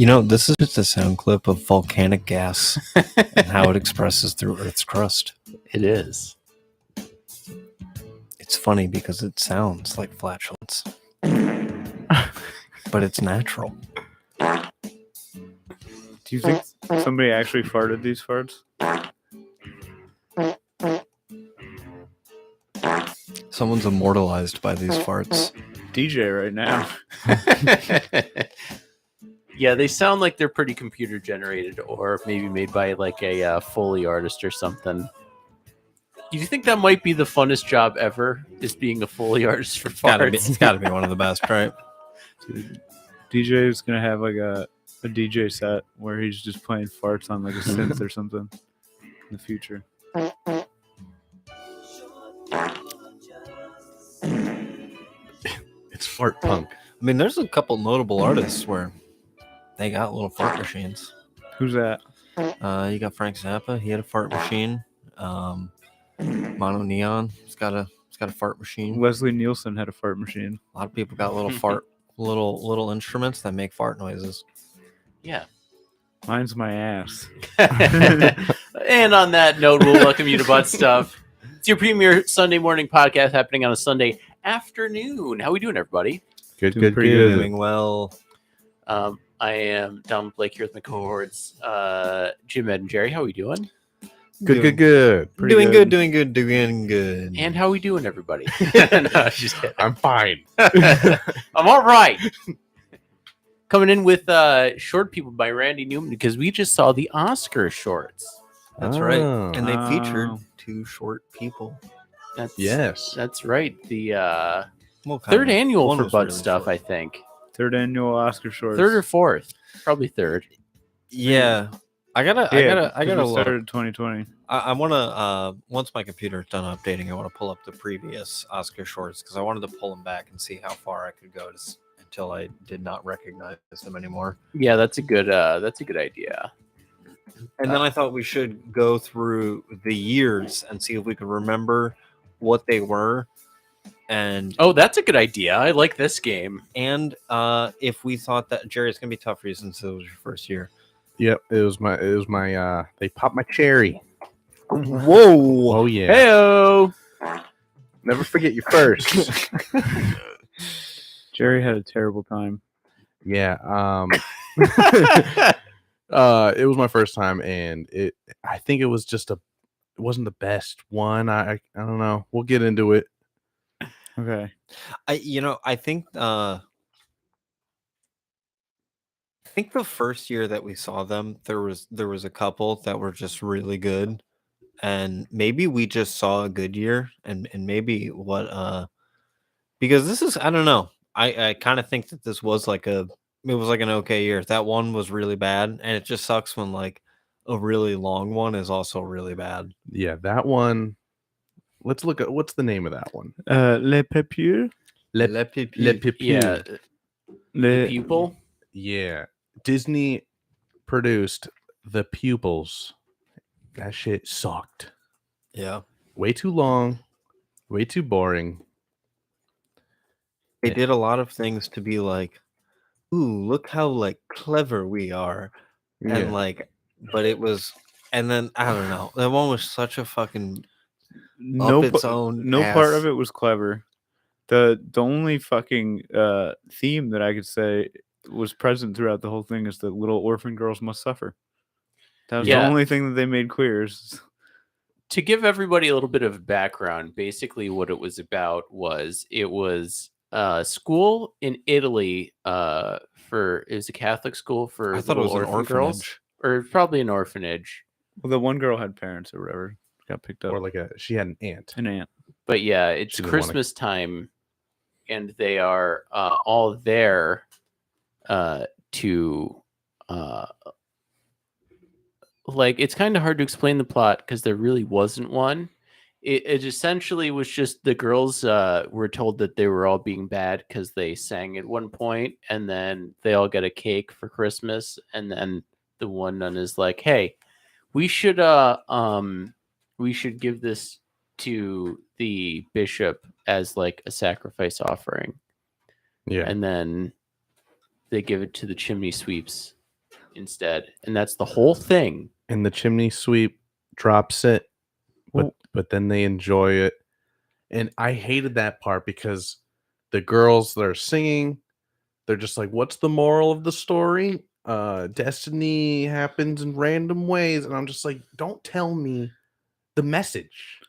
This is just a sound clip of volcanic gas and how it expresses through Earth's crust. It is. It's funny because it sounds like flatulence, but it's natural. Do you think somebody actually farted these farts? Someone's immortalized by these farts. DJ right now. Yeah, they sound like they're pretty computer generated or maybe made by like a Foley artist or something. Do you think that might be the funnest job ever, is being a Foley artist for farts? It's gotta be one of the best, right? Dude, DJ is going to have like a DJ set where he's just playing farts on like a synth or something in the future. It's fart punk. I mean, there's a couple notable artists where they got little fart machines. Who's that? You got Frank Zappa. He had a fart machine. Mono Neon. He's got a fart machine. Leslie Nielsen had a fart machine. A lot of people got little instruments that make fart noises. Yeah. Mine's my ass. And on that note, we'll welcome you to Butt Stuff. It's your premier Sunday morning podcast happening on a Sunday afternoon. How we doing, everybody? Good. Doing well. I am Donald Blake here with my cohorts, Jim, Ed, and Jerry. How we doing? Good. Doing good. And how we doing, everybody? No, just kidding. I'm fine. I'm all right. Coming in with Short People by Randy Newman, because we just saw the Oscar shorts. That's right. And they featured two short people. That's right. The Well, kind third of. annual One for was Butt really Stuff, short. I think. Third annual Oscar shorts. Third or fourth? Probably third. Yeah. I gotta look. started 2020. I wanna once my computer's done updating, I want to pull up the previous Oscar shorts because I wanted to pull them back and see how far I could go until I did not recognize them anymore. Yeah, that's a good idea. And then I thought we should go through the years and see if we could remember what they were, and Oh, that's a good idea. I like this game. if we thought that Jerry, it's gonna be tough for you since it was your first year. Yep, it was my they popped my cherry. Whoa! Oh yeah. Heyo. Never forget your first. Jerry had a terrible time. Yeah. It was my first time, and I think it was it wasn't the best one. I don't know. We'll get into it. Okay. I think the first year that we saw them, there was a couple that were just really good, and maybe we just saw a good year, and maybe what because this is, I don't know. I kind of think that this was it was like an okay year. That one was really bad, and it just sucks when like a really long one is also really bad. Yeah, that one. Let's look at what's the name of that one. Les Papiers? Le Pupil. Yeah. The pupil. Yeah. Disney produced The Pupils. That shit sucked. Yeah. Way too long. Way too boring. They did a lot of things to be like, ooh, look how like clever we are. Yeah. And like, but it was, and then I don't know. That one was such a fucking No, its own no part ass. of it was clever. The only fucking theme that I could say was present throughout the whole thing is that little orphan girls must suffer. That was the Yeah. only thing that they made clear. To give everybody a little bit of background, basically what it was about was school in Italy it was a Catholic school for I thought it little was an orphan girls, orphanage. or probably an orphanage. Well, the one girl had parents or whatever. Got picked up. Or she had an aunt. An aunt. But yeah, it's She didn't wanna- Christmas time, and they are all there to like, it's kind of hard to explain the plot because there really wasn't one. It essentially was just the girls were told that they were all being bad because they sang at one point, and then they all get a cake for Christmas, and then the one nun is like, "Hey, we should give this to the bishop as like a sacrifice offering." Yeah. And then they give it to the chimney sweeps instead, and that's the whole thing. And the chimney sweep drops it, but then they enjoy it. And I hated that part because the girls that are singing, they're just like, what's the moral of the story? Destiny happens in random ways. And I'm just like, don't tell me the message.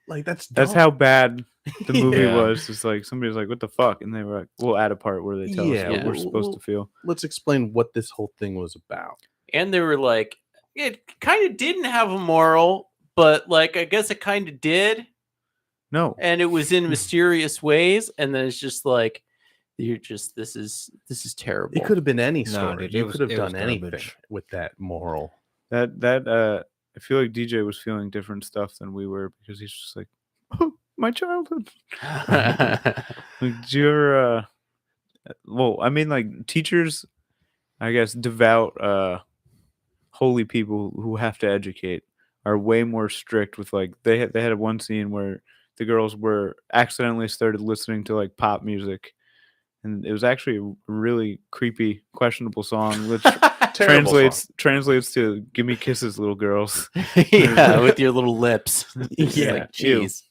Like that's dumb. how bad the movie Yeah. was. It's like somebody's like, "What the fuck?" and they were like, "We'll add a part where they tell us Yeah, what we're we'll- supposed to feel." Let's explain what this whole thing was about. And they were like, it kind of didn't have a moral, but like I guess it kind of did, No, and it was in mysterious ways. And then it's just like, you're just this is terrible. It could have been any No, story. dude, You it could was- have it was done anything garbage. with that moral. that I feel like DJ was feeling different stuff than we were because he's just like, "Oh, my childhood." Like, did you ever? Well, I mean, like teachers, I guess, devout, holy people who have to educate are way more strict with like they had one scene where the girls were accidentally started listening to like pop music, and it was actually a really creepy, questionable song, which Terrible translates to "Give me kisses, little girls." Yeah, with your little lips. It's Yeah, like, ew. jeez,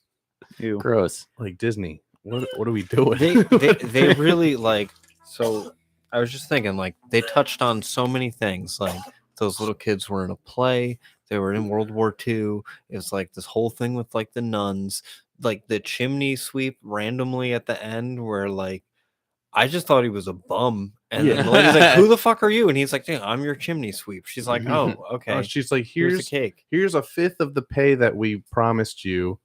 Ew. gross. Like Disney. What are we doing? They really like. So I was just thinking, like, they touched on so many things. Like, those little kids were in a play. They were in World War II. It was like this whole thing with like the nuns, like the chimney sweep randomly at the end, where like I just thought he was a bum. And then the lady's like, "Who the fuck are you?" And he's like, "Yeah, I'm your chimney sweep." She's like, "Oh, okay. Oh, she's like, Here's the cake." here's a fifth of the pay that we promised you.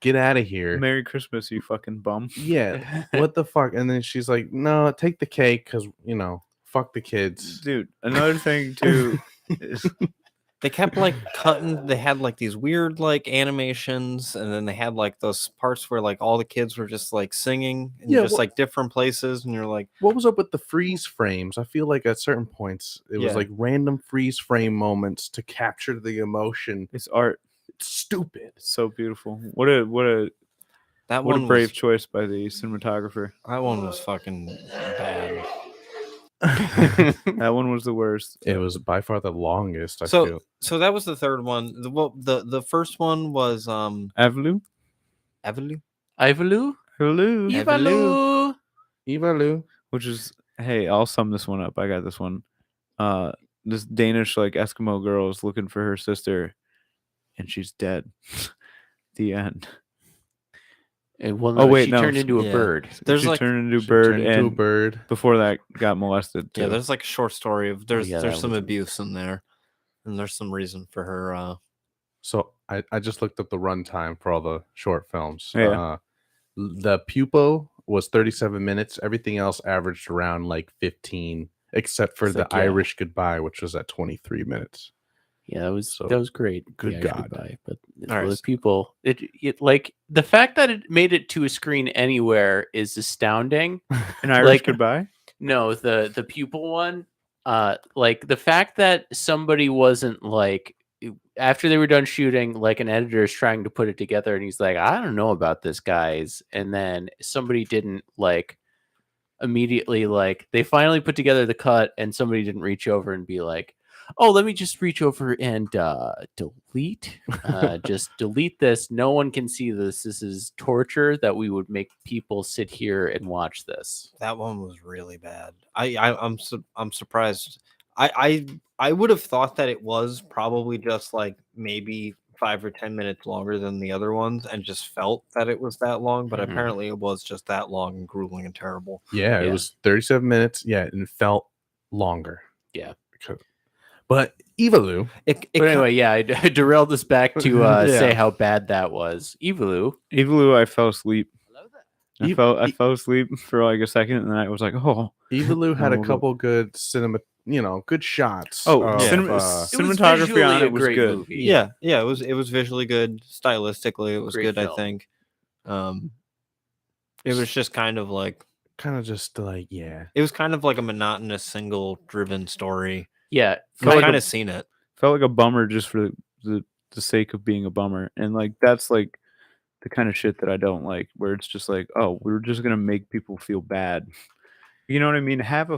Get out of here. Merry Christmas, you fucking bum. Yeah. What the fuck? And then she's like, no, take the cake because, fuck the kids. Dude, another thing too is They kept like cutting. They had like these weird like animations, and then they had like those parts where like all the kids were just like singing in Yeah, just what- like different places, and you're like, What was up with the freeze frames? I feel like at certain points it was Yeah. like random freeze frame moments to capture the emotion. it's art. It's stupid. It's so beautiful. What a that what a one brave was, choice by the cinematographer. that one was fucking bad. That one was the worst. It was by far the longest. I So feel. so that was the third one. The first one was Avalou? Evelyn. Ivalu? Avalou. Ivalu. Eva Lou. Which is, hey, I'll sum this one up. I got this one. This Danish like Eskimo girl is looking for her sister, and she's dead. The end. Well, Oh, wait, she no, turned into a yeah. bird. There's she like turned into a She bird, turned into a and bird. before that got molested. yeah, too. there's like a short story of there's yeah, there's that some was- abuse in there, and there's some reason for her. So I just looked up the runtime for all the short films. Yeah. The Pupo was 37 minutes. Everything else averaged around like 15, except for It's the like, yeah. Irish Goodbye, which was at 23 minutes. Yeah, that was So, great. good the Irish God. Goodbye. But All right. those people, it like the fact that it made it to a screen anywhere is astounding. An Irish like- goodbye. No, the pupil one, like the fact that somebody wasn't like after they were done shooting, like an editor is trying to put it together, and he's like, I don't know about this, guys, and then somebody didn't like immediately like they finally put together the cut, and somebody didn't reach over and be like, oh, let me just reach over and delete, just delete this. No one can see this. This is torture that we would make people sit here and watch this. That one was really bad. I'm surprised. I would have thought that it was probably just like maybe 5 or 10 minutes longer than the other ones, and just felt that it was that long. But Mhm. apparently, it was just that long and grueling and terrible. Yeah, it Yeah. was 37 minutes. Yeah, and it felt longer. Yeah. But Eva Lou, It But anyway, yeah, I derailed this back to Yeah. say how bad that was. Evalu. Evalu, I fell asleep. I E- fell asleep for like a second, and then I was like, oh. Eva Lou had a Well, couple good good shots. Oh, of, cinema- It was cinematography visually on a it was great good. movie. yeah, it was visually good. Stylistically, it was Great good. I film. think. It was just kind of like kind of just like, yeah. it was kind of like a monotonous, single-driven story. Yeah. I've like a- kind of seen it. Felt like a bummer just for the sake of being a bummer, and like that's like the kind of shit that I don't like, where it's just like, oh, we're just gonna make people feel bad. You know what I mean? Have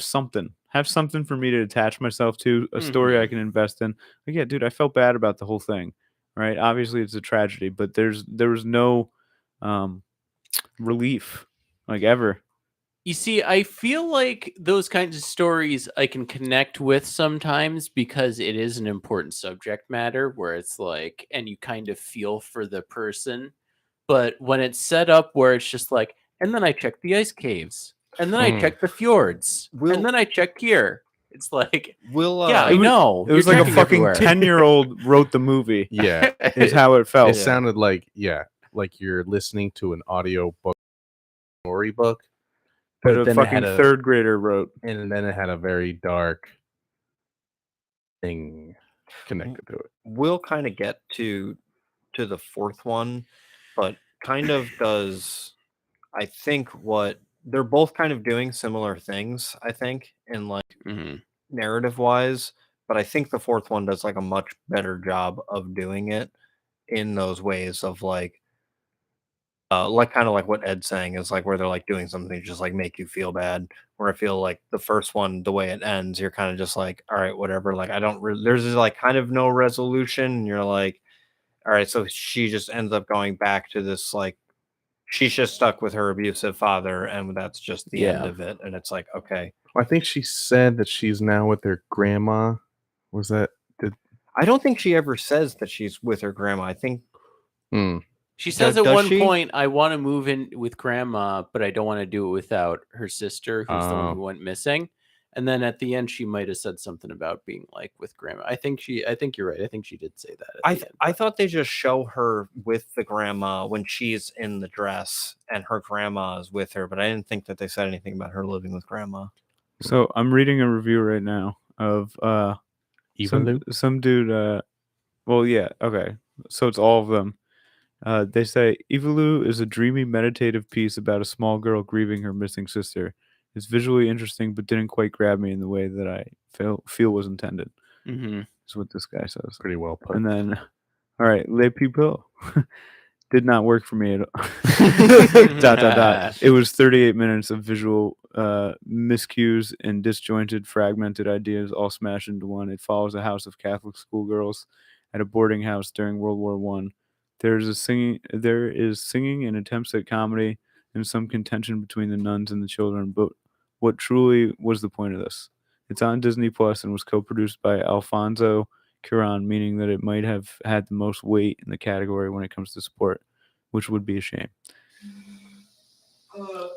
something. have something for me to attach myself to, a story I can invest in. Like, yeah, dude, I felt bad about the whole thing, right? Obviously, it's a tragedy, but there was no relief, like, ever. You see, I feel like those kinds of stories I can connect with sometimes because it is an important subject matter where it's like, and you kind of feel for the person. But when it's set up where it's just like, and then I checked the ice caves, and then I Hmm. checked the fjords, Will- and then I checked here. It's like, Will yeah, I it was- know. It was you're like a checking fucking everywhere. 10-year-old wrote the movie. Yeah. Is how it felt. It sounded like like you're listening to an audio book, storybook, That but a then it fucking had a third grader wrote. and then it had a very dark thing connected to it. we'll kind of get to the fourth one, but kind of does, I think, what they're both kind of doing similar things, I think, in like Mhm. narrative wise, but I think the fourth one does like a much better job of doing it in those ways of like kind of like what Ed's saying is like where they're like doing something to just like make you feel bad. Where I feel like the first one, the way it ends, you're kind of just like, all right, whatever. Like I don't there's like kind of no resolution. And you're like, all right, so she just ends up going back to this like she's just stuck with her abusive father, and that's just the end Yeah. of it. And it's like, okay, I think she said that she's now with her grandma. Was that I don't think she ever says that she's with her grandma. I think She says at does one she? point, I want to move in with grandma, but I don't want to do it without her sister, who's the one Oh. who went missing. And then at the end, she might have said something about being like with grandma. I think you're right. I think she did say that. At the end, I but- thought they just show her with the grandma when she's in the dress and her grandma is with her, but I didn't think that they said anything about her living with grandma. So I'm reading a review right now of Evalu? some dude. Well, yeah, okay. So it's all of them. They say Evalu is a dreamy, meditative piece about a small girl grieving her missing sister. It's visually interesting, but didn't quite grab me in the way that I feel was intended. Mhm. Is what this guy says. Pretty well put. And then, all right, Les People did not work for me at all. dot dot dot. It was 38 minutes of visual miscues and disjointed, fragmented ideas all smashed into one. It follows a house of Catholic schoolgirls at a boarding house during World War One. There is singing and attempts at comedy and some contention between the nuns and the children. But what truly was the point of this? It's on Disney Plus and was co-produced by Alfonso Cuarón, meaning that it might have had the most weight in the category when it comes to support, which would be a shame. Oh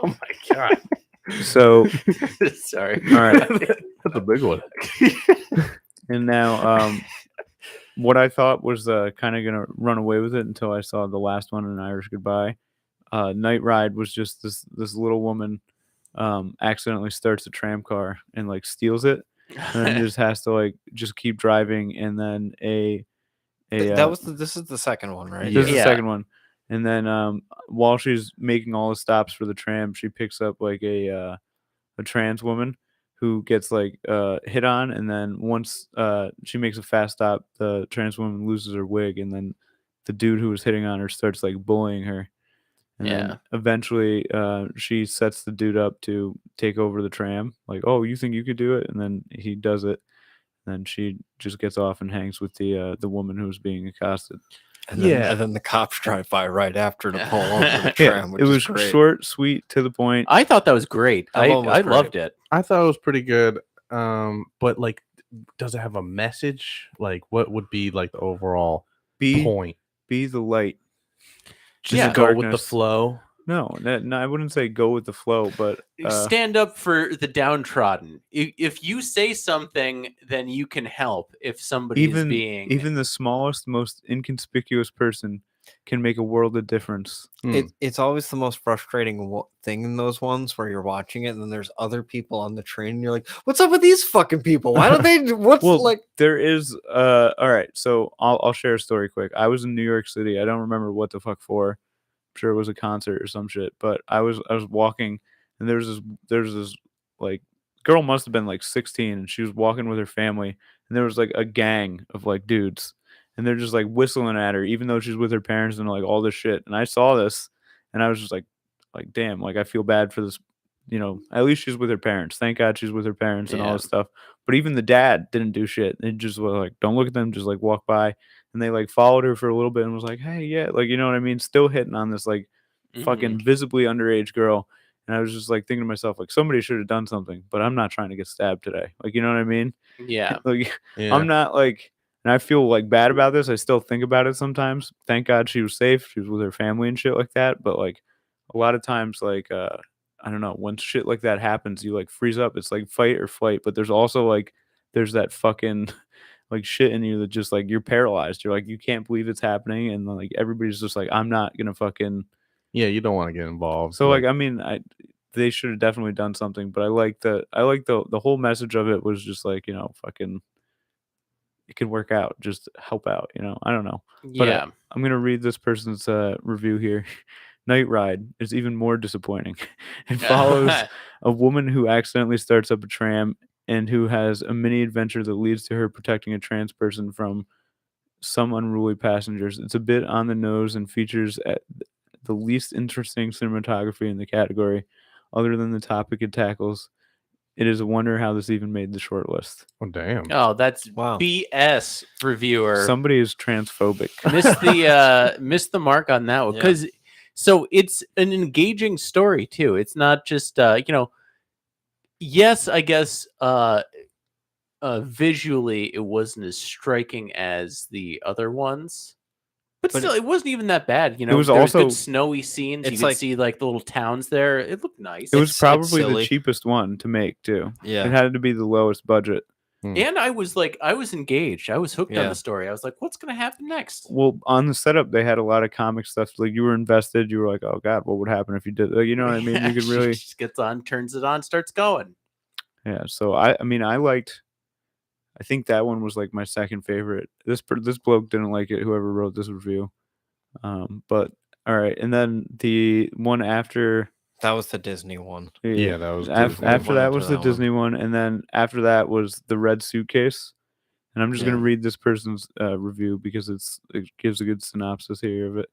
my god. So, Sorry. all right. That's a big one. And now, what I thought was kind of going to run away with it until I saw the last one, An Irish Goodbye. Night Ride was just this little woman accidentally starts a tram car and like steals it, and then just has to like just keep driving, and then This is the second one, right? this is the Yeah. second one, and then while she's making all the stops for the tram, she picks up like a trans woman who gets like hit on, and then once she makes a fast stop, the trans woman loses her wig, and then the dude who was hitting on her starts like bullying her. And Yeah. then eventually she sets the dude up to take over the tram. Like, oh, you think you could do it? And then he does it. And then she just gets off and hangs with the woman who's being accosted. And then, Yeah. and then the cops drive by right after to pull over the Yeah, tram, which it is was great. short, sweet, to the point. I thought that was great. That one was I great. loved it. I thought it was pretty good. But like, does it have a message? Like, what would be like the overall Be point? the light. Just Yeah. go with the Darkness. flow. No, I wouldn't say go with the flow, but Stand up for the downtrodden. If you say something, then you can help. If somebody is being even the smallest, most inconspicuous person can make a world of difference. It's always the most frustrating thing in those ones where you're watching it and then there's other people on the train and you're like, what's up with these fucking people? Why don't they? What's Well, like? there is all right, so I'll share a story quick. I was in New York City. I don't remember what the fuck for. I'm sure it was a concert or some shit, but I was walking and there's this like girl must have been like 16 and she was walking with her family and there was like a gang of like dudes and they're just like whistling at her even though she's with her parents and like all this shit. And I saw this and I was just like damn, like I feel bad for you know, at least she's with her parents. Thank God she's with her parents and all Yeah. this stuff. But even the dad didn't do shit. They just were like, don't look at them, just like walk by. And they like followed her for a little bit and was like, hey, yeah, like, you know what I mean? Still hitting on this like fucking visibly underage girl. And I was just like thinking to myself, like, somebody should have done something, but I'm not trying to get stabbed today. Like, you know what I mean? Yeah. Like, Yeah. I'm not like, and I feel like bad about this. I still think about it sometimes. Thank God she was safe. She was with her family and shit like that. But like a lot of times, like, I don't know, when shit like that happens, you like freeze up. It's like fight or flight. But there's also like, there's that fucking like shit in you that just like you're paralyzed. You're like, you can't believe it's happening. And like everybody's just like, I'm not gonna fucking. Yeah, you don't want to get involved. So like I mean, they should have definitely done something, but I like the whole message of it was just like, you know, fucking it can work out, just help out, you know. I don't know. But Yeah. I'm gonna read this person's review here. Night Ride is even more disappointing. It follows a woman who accidentally starts up a tram and who has a mini adventure that leads to her protecting a trans person from some unruly passengers. It's a bit on the nose and features the least interesting cinematography in the category, other than the topic it tackles. It is a wonder how this even made the short list. oh damn. Oh, that's Wow. BS, reviewer. Somebody is transphobic. Missed the mark on that one, Yeah. because so it's an engaging story too. It's not just you know, yes, I guess visually it wasn't as striking as the other ones. But But still, it wasn't even that bad. You know, was there also- good snowy scenes. You It's could like- see like the little towns there. It looked nice. It was It's probably the silly. cheapest one to make too. It Yeah. had to be the lowest budget. And I was engaged. I was hooked on Yeah. the story. I was like, what's going to happen next? Well, on the setup, they had a lot of comic stuff. Like you were invested. You were like, "Oh God, what would happen if you did?" Like, you know what I mean? You could She really, just gets on, turns it on, starts going. yeah. So I mean, I liked. I think that one was like my second favorite. This bloke didn't like it. Whoever wrote this review, but all right. And then the one after, That was the Disney one. Yeah, that was after, Disney. after Went that into was the that one. Disney one, and then after that was the Red Suitcase. And I'm just gonna Yeah. read this person's review because it gives a good synopsis here of it.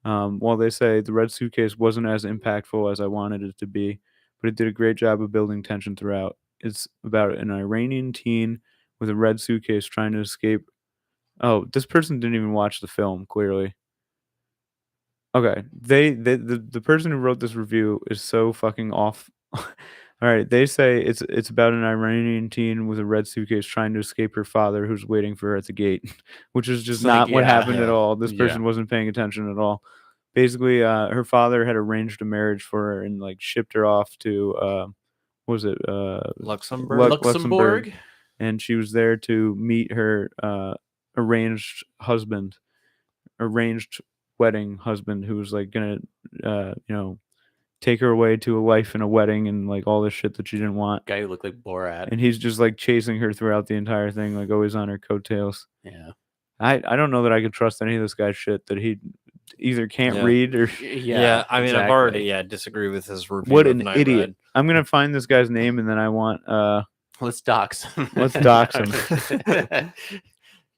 While they say the Red Suitcase wasn't as impactful as I wanted it to be, but it did a great job of building tension throughout. It's about an Iranian teen with a red suitcase trying to escape. Oh, this person didn't even watch the film, clearly. Okay, the person who wrote this review is so fucking off. All right, they say it's about an Iranian teen with a red suitcase trying to escape her father, who's waiting for her at the gate, which is just It's like, not what yeah, happened at yeah, all. This yeah. person wasn't paying attention at all. Basically, her father had arranged a marriage for her and like shipped her off to what was it Luxembourg. Luxembourg. and she was there to meet her arranged wedding husband, who was like gonna you know, take her away to a life and a wedding and like all this shit that she didn't want. Guy who looked like Borat. And he's just like chasing her throughout the entire thing, like always on her coattails. Yeah. I don't know that I could trust any of this guy's shit that he either can't Yeah. read or Yeah, I mean, I've exactly. already disagree with his review. what of an Night idiot. Ride. I'm gonna find this guy's name and then I want Let's dox him. Let's dox him.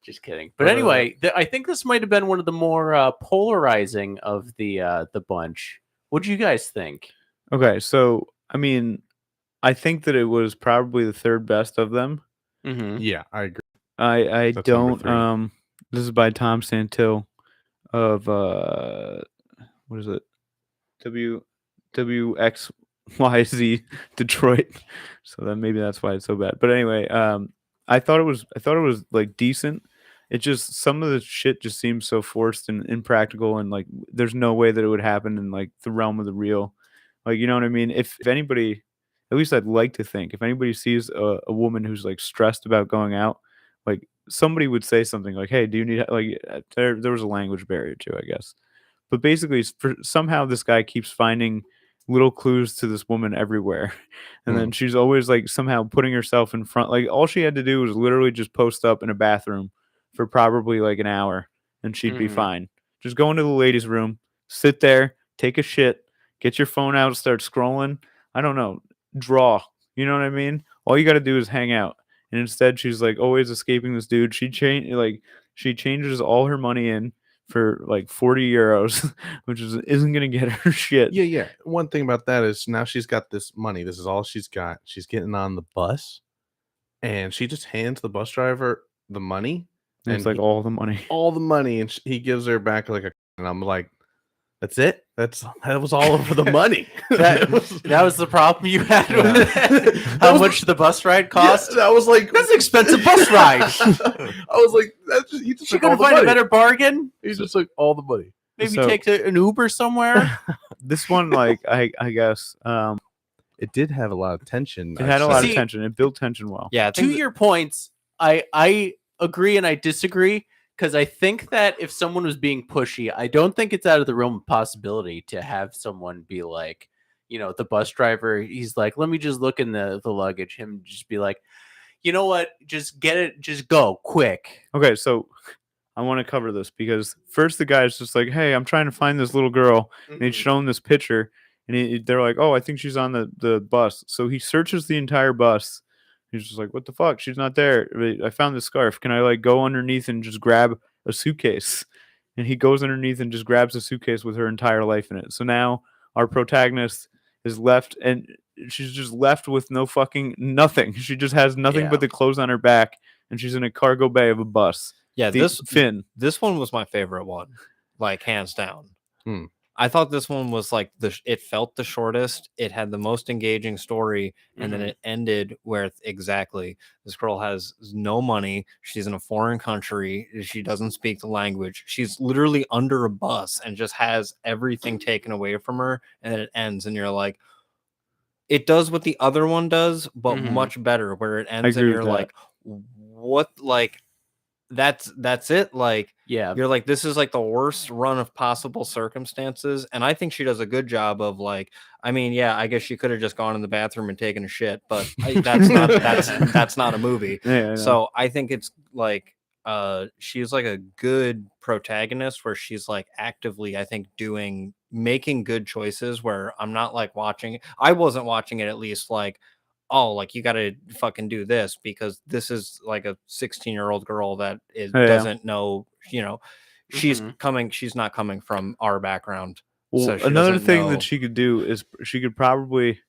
Just kidding. But anyway, I think this might have been one of the more polarizing of the bunch. What do you guys think? okay, so I mean, I think that it was probably the third best of them. Mm-hmm. Yeah, I agree. I That's number don't 3. This is by Tom Santil of what is it? WXYZ Detroit. So then maybe that's why it's so bad. But anyway, I thought it was like decent. It just some of the shit just seems so forced and impractical and like there's no way that it would happen in like the realm of the real. Like, you know what I mean? If anybody, at least I'd like to think, if anybody sees a woman who's like stressed about going out, like somebody would say something like, "Hey, do you need like?" There was a language barrier too, I guess. But basically, somehow this guy keeps finding little clues to this woman everywhere, and then she's always like somehow putting herself in front. Like all she had to do was literally just post up in a bathroom for probably like an hour, and she'd be Mhm. fine. Just go into the ladies' room, sit there, take a shit, get your phone out, start scrolling. I don't know, draw. You know what I mean? All you got to do is hang out. And instead, she's like always escaping this dude. She changes all her money in for like 40 euros, which isn't gonna get her shit. Yeah. One thing about that is now she's got this money. This is all she's got. She's getting on the bus, and she just hands the bus driver the money, And it's like he- all the money. all the money, and he gives her back like a. And I'm like, that's it. That was all over the money. That was the problem you had with it. How much the bus ride cost? Yeah, I was like, That's an expensive bus ride. I was like, that's just, he just She took all couldn't the find a money. better bargain. He just took all the money. Maybe So- take an Uber somewhere. This one, like I guess, It did have a lot of tension. it had a lot of See- tension. It built tension well. Yeah, I To think your points, I agree and I disagree because I think that if someone was being pushy, I don't think it's out of the realm of possibility to have someone be like, the bus driver, he's like, let me just look in the luggage. Him just be like, you know what? Just get it. Just go quick. Okay, so I want to cover this because first the guy's just like, "Hey, I'm trying to find this little girl," and he's shown this picture, and they're like, "Oh, I think she's on the bus." So he searches the entire bus. He's just like, "What the fuck? She's not there. I found this scarf. Can I like go underneath and just grab a suitcase?" And he goes underneath and just grabs a suitcase with her entire life in it. So now our protagonist is left, and she's just left with no fucking nothing. She just has nothing Yeah. but the clothes on her back, and she's in a cargo bay of a bus. yeah, The this Finn. this one was my favorite one, like hands down. Hmm. I thought this one was like it felt the shortest. It had the most engaging story, and then Mhm. it ended where exactly this girl has no money. She's in a foreign country. She doesn't speak the language. She's literally under a bus and just has everything taken away from her. And then it ends, and you're like, it does what the other one does, but Mhm. much better. Where it ends, and agree you're with that. like, what? Like that's it. Like Yeah. you're like, this is like the worst run of possible circumstances. And I think she does a good job of like, I mean, yeah, I guess she could have just gone in the bathroom and taken a shit, but that's not a movie. Yeah, I know. So I think it's like she's like a good protagonist where she's like actively, I think, making good choices where I'm not like I wasn't watching it at least like, oh, like you got to fucking do this because this is like a 16-year-old girl that Yeah. doesn't know, she's Mhm. she's not coming from our background. Well, so she another doesn't thing know- that she could do is she could probably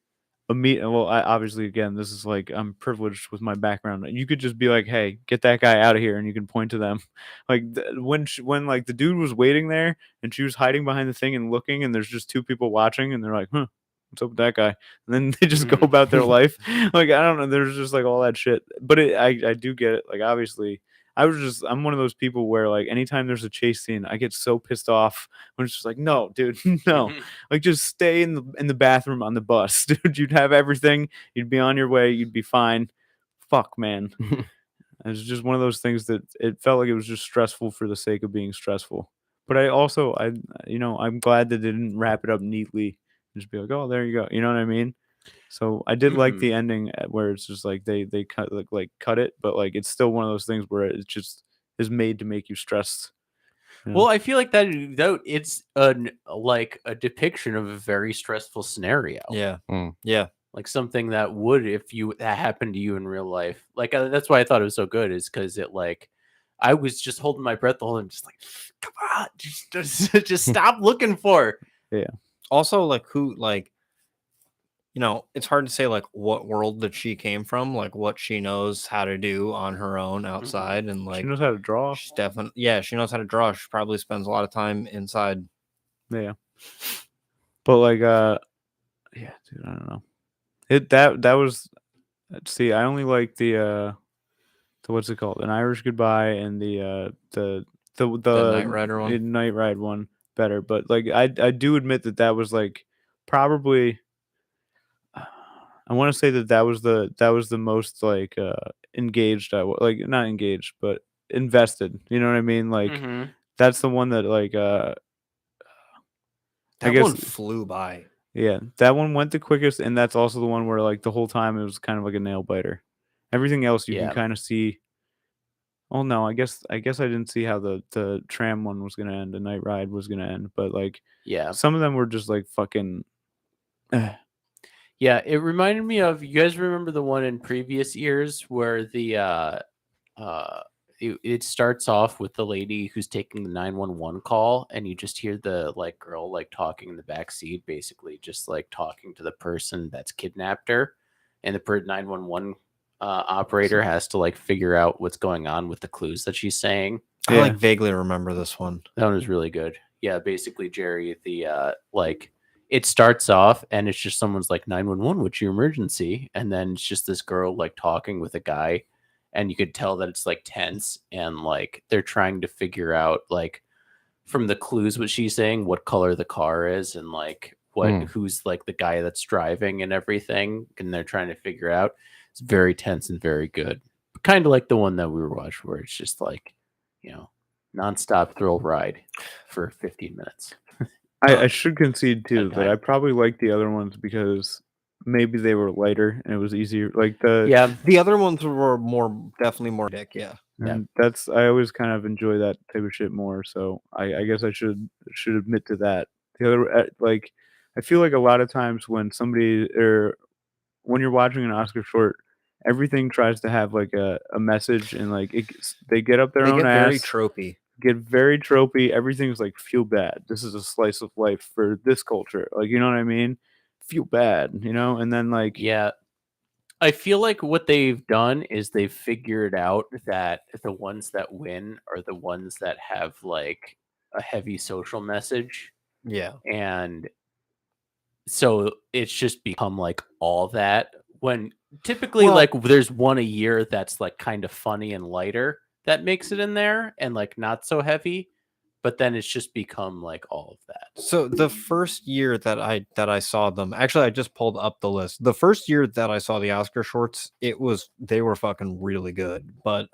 well, obviously again, this is like I'm privileged with my background. You could just be like, "Hey, get that guy out of here," and you can point to them. Like when like the dude was waiting there and she was hiding behind the thing and looking, and there's just two people watching, and they're like, "Huh, what's up with that guy?" And then they just go Mhm. about their life. Like I don't know, there's just like all that shit. But I do get it. Like obviously. I'm one of those people where like anytime there's a chase scene, I get so pissed off when it's just like, no, dude, no. Mhm. Like just stay in the bathroom on the bus, dude. You'd have everything. You'd be on your way. You'd be fine. Fuck, man. It's just one of those things that it felt like it was just stressful for the sake of being stressful. But I'm glad that they didn't wrap it up neatly. Just be like, oh, there you go. You know what I mean? So I did like Mhm. the ending where it's just like they cut cut it, but like it's still one of those things where it just is made to make you stressed. Yeah. Well, I feel like that it's like a depiction of a very stressful scenario. Yeah. Mm. Yeah. Like something that would if that happened to you in real life. Like that's why I thought it was so good is because it like I was just holding my breath the whole time, just like, come on, just stop looking for. Also, like who, like, it's hard to say like what world that she came from, like what she knows how to do on her own outside, and like she knows how to draw. she's definitely, yeah, she knows how to draw. She probably spends a lot of time inside. Yeah. But like yeah, dude, I don't know. That was see, I only like the what's it called? An Irish Goodbye and the Knight Rider one? Night Ride one better. But like I do admit that was like probably I want to say that was the most like engaged like not engaged but invested. You know what I mean? Like Mhm. that's the one that like I That guess one flew by. yeah, that one went the quickest, and that's also the one where like the whole time it was kind of like a nail biter. Everything else you Yeah. can kind of see. Oh no, I guess I didn't see how the tram one was gonna end, the night ride was gonna end, but like Yeah. some of them were just like fucking. Yeah, it reminded me of, you guys remember the one in previous years where the it starts off with the lady who's taking the 911 call, and you just hear the like girl like talking in the back seat, basically just like talking to the person that's kidnapped her, and the 911 operator has to like figure out what's going on with the clues that she's saying. I Yeah. like vaguely remember this one. That one was really good. Yeah, basically, Jerry, like it starts off and it's just someone's like 911, what's your emergency? And then it's just this girl like talking with a guy, and you could tell that it's like tense and like they're trying to figure out like from the clues what she's saying, what color the car is, and like who's like the guy that's driving and everything, and they're trying to figure out. It's very tense and very good. Kind of like the one that we were watching where it's just like, nonstop thrill ride for 15 minutes. I should concede too Okay. that I probably like the other ones because maybe they were lighter and it was easier. Like the Yeah, The other ones were definitely more dick. Yeah. and that's I always kind of enjoy that type of shit more. So I guess I should admit to that. The other like I feel like a lot of times when somebody or when you're watching an Oscar short, everything tries to have like a message and like they get up their They own get very ass. tropey. Get very tropey. Everything's like feel bad. This is a slice of life for this culture. Like, you know what I mean? Feel bad, and then like yeah. I feel like what they've done is they've figured out that the ones that win are the ones that have like a heavy social message. Yeah. And so it's just become like all that when typically Well- like there's one a year that's like kind of funny and lighter that makes it in there and like not so heavy, but then it's just become like all of that. So the first year that I saw them, actually, I just pulled up the list. The first year that I saw the Oscar shorts, they were fucking really good. But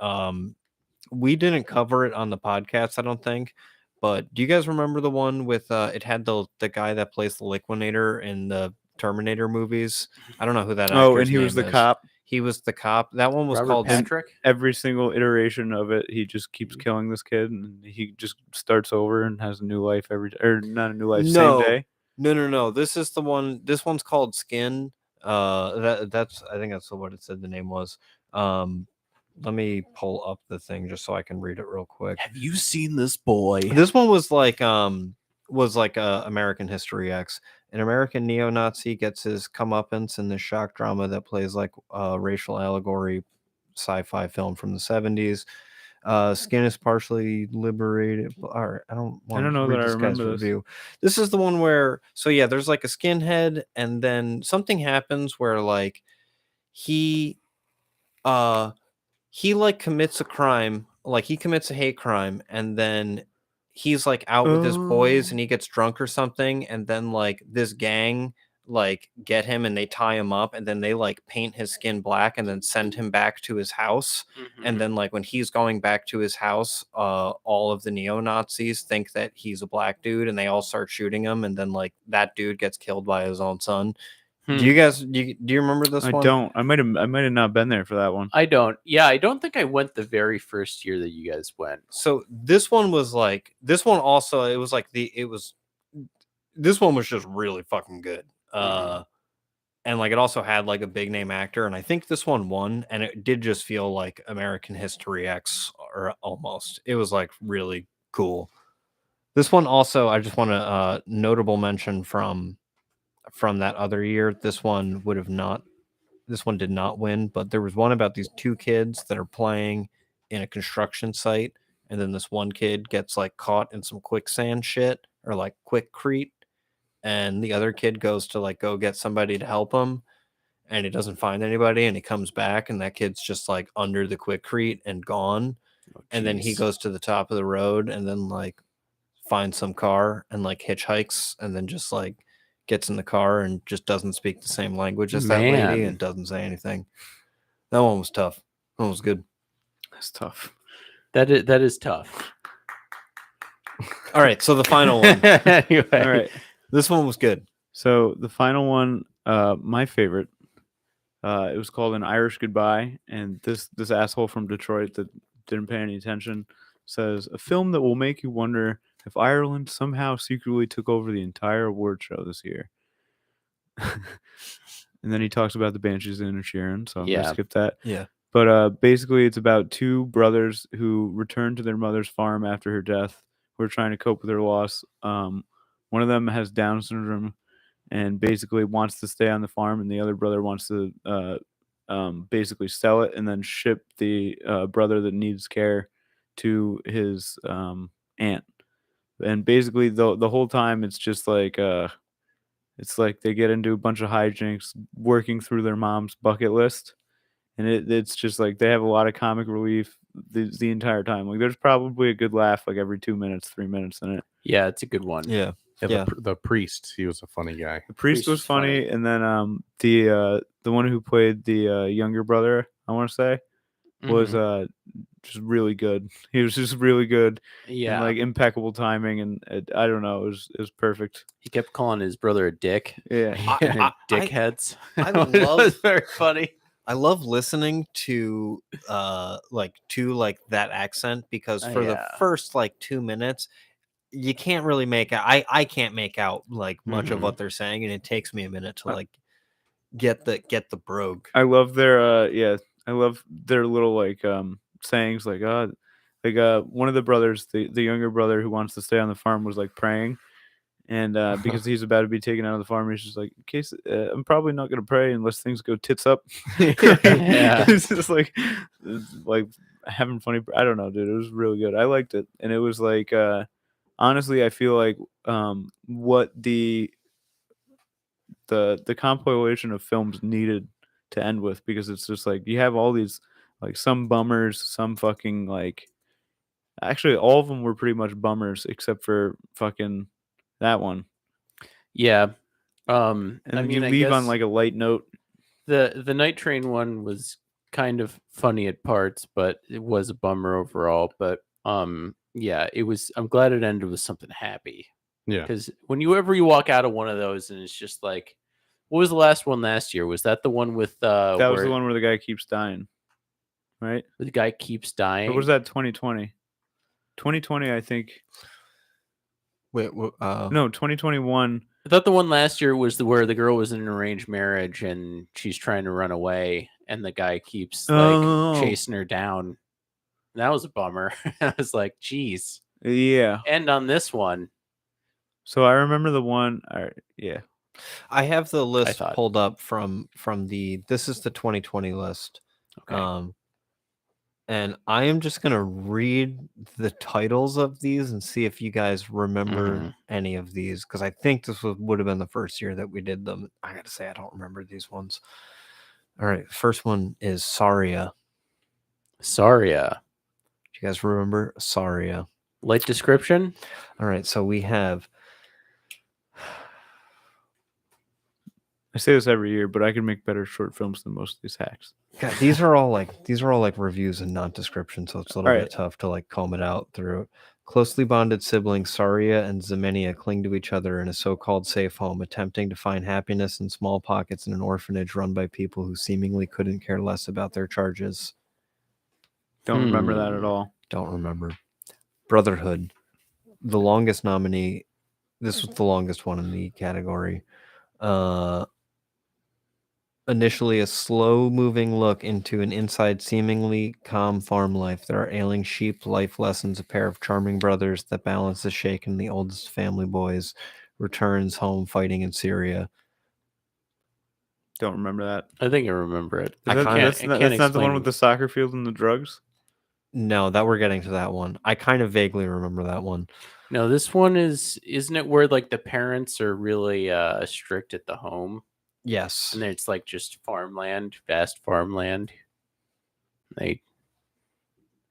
we didn't cover it on the podcast, I don't think. But do you guys remember the one with it had the guy that plays the Liquidator in the Terminator movies? I don't know who that. and actor's he was name the is. cop. He was the cop. That one was Robert called Patrick. Every single iteration of it, he just keeps killing this kid, and he just starts over and has a new life or not a new life, No. same day. No. This is the one. This one's called Skin. That's I think that's what it said the name was. Let me pull up the thing just so I can read it real quick. Have you seen this boy? This one was like American History X. An American neo-Nazi gets his comeuppance in this shock drama that plays like a racial allegory sci-fi film from the 70s. Skin is partially liberated. All right, I don't know that I remember this. review. This is the one where there's like a skinhead, and then something happens where like he like commits a crime, like he commits a hate crime, and then he's like out with his boys and he gets drunk or something, and then like this gang like get him and they tie him up, and then they like paint his skin black and then send him back to his house. And then like when he's going back to his house, all of the neo-Nazis think that he's a black dude and they all start shooting him, and then like that dude gets killed by his own son. Do you guys do you remember this I one? don't. I might have not been there for that one. I don't. Yeah, I don't think I went the very first year that you guys went. So this one was like this one also this one was just really fucking good. And like it also had like a big name actor, and I think this one won, and it did just feel like American History X or almost. It was like really cool. This one also, I just want to notable mention from that other year. This one did not win, but there was one about these two kids that are playing in a construction site, and then this one kid gets like caught in some quicksand shit or like quickcrete, and the other kid goes to like go get somebody to help him, and he doesn't find anybody, and he comes back and that kid's just like under the quickcrete and gone. And then he goes to the top of the road and then like finds some car and like hitchhikes, and then just like gets in the car and just doesn't speak the same language as that lady Man. and doesn't say anything. That one was tough. That one was good. That's tough. That is tough. All right, so the final one. Anyway. All right. This one was good. So the final one, my favorite, it was called An Irish Goodbye, and this asshole from Detroit that didn't pay any attention says a film that will make you wonder if Ireland somehow secretly took over the entire award show this year. And then he talks about the Banshees of Inisherin, so I'm Yeah. gonna skip that. Yeah. But basically, it's about two brothers who return to their mother's farm after her death, who are trying to cope with their loss. One of them has Down syndrome and basically wants to stay on the farm, and the other brother wants to basically sell it and then ship the brother that needs care to his aunt. And basically, the whole time, it's just like it's like they get into a bunch of hijinks working through their mom's bucket list. And it's just like they have a lot of comic relief the entire time. Like there's probably a good laugh like every 2 minutes, 3 minutes in it. Yeah, it's a good one. Yeah. Yeah, Yeah. the priest, he was a funny guy. The priest Priest was was funny. funny, and then the one who played the younger brother, I want to say, was Mhm. just really good. He was just really good Yeah. and like impeccable timing, and I don't know, it was perfect. He kept calling his brother a dick. Yeah, Dickheads. I It love- was very funny. I love listening to that accent because for the Yeah. first like 2 minutes you can't really make out I can't make out like much of Mhm. what they're saying, and it takes me a minute to like get the brogue. I love their I love their little like sayings like one of the brothers, the younger brother who wants to stay on the farm, was like praying. And because he's about to be taken out of the farm, he's just like, in case I'm probably not going to pray unless things go tits up. Yeah. It's just like having funny. I don't know, dude. It was really good. I liked it, and it was like honestly, I feel like what the compilation of films needed to end with, because it's just like you have all these like some bummers, some fucking like. Actually, all of them were pretty much bummers except for fucking that one. Yeah. And I then mean, you I leave on guess like a light note. the night train one was kind of funny at parts, but it was a bummer overall. But yeah, it was. I'm glad it ended with something happy. Yeah. Because whenever you walk out of one of those and it's just like, what was the last one last year? Was that the one with That was where the one where the guy keeps dying, right? the guy keeps dying? Or was that 2020? 2020, I think. Wait, No, 2021. I thought the one last year was where the girl was in an arranged marriage and she's trying to run away, and the guy keeps like Oh. chasing her down. That was a bummer. I was like, geez. Yeah. And on this one, So I remember the one. Yeah. I have the list thought- pulled up from this is the 2020 list. okay. And I am just gonna read the titles of these and see if you guys remember Mhm. any of these, because I think this would have been the first year that we did them. I gotta say I don't remember these ones. All right, first one is Saria. Saria. Do you guys remember Saria? Light description? All right, so we have I say this every year, but I can make better short films than most of these hacks. God, these are all like reviews and not descriptions, so it's a little All bit right. tough to like comb it out through. Closely bonded siblings Saria and Zemenia cling to each other in a so-called safe home, attempting to find happiness in small pockets in an orphanage run by people who seemingly couldn't care less about their charges. Don't remember that at all. Don't remember. Brotherhood, the longest nominee. This was the longest one in the category. Initially a slow-moving look into an inside seemingly calm farm life. There are ailing sheep, life lessons, a pair of charming brothers that balance the sheikh and the oldest family boys, returns home fighting in Syria. Don't remember that. I think I remember it. I Is that- kinda- that's not the one with the soccer field and the drugs. No, that we're getting to that one. I kind of vaguely remember that one. No, this one isn't it where like the parents are really strict at the home? Yes. And then it's like just farmland, vast farmland. I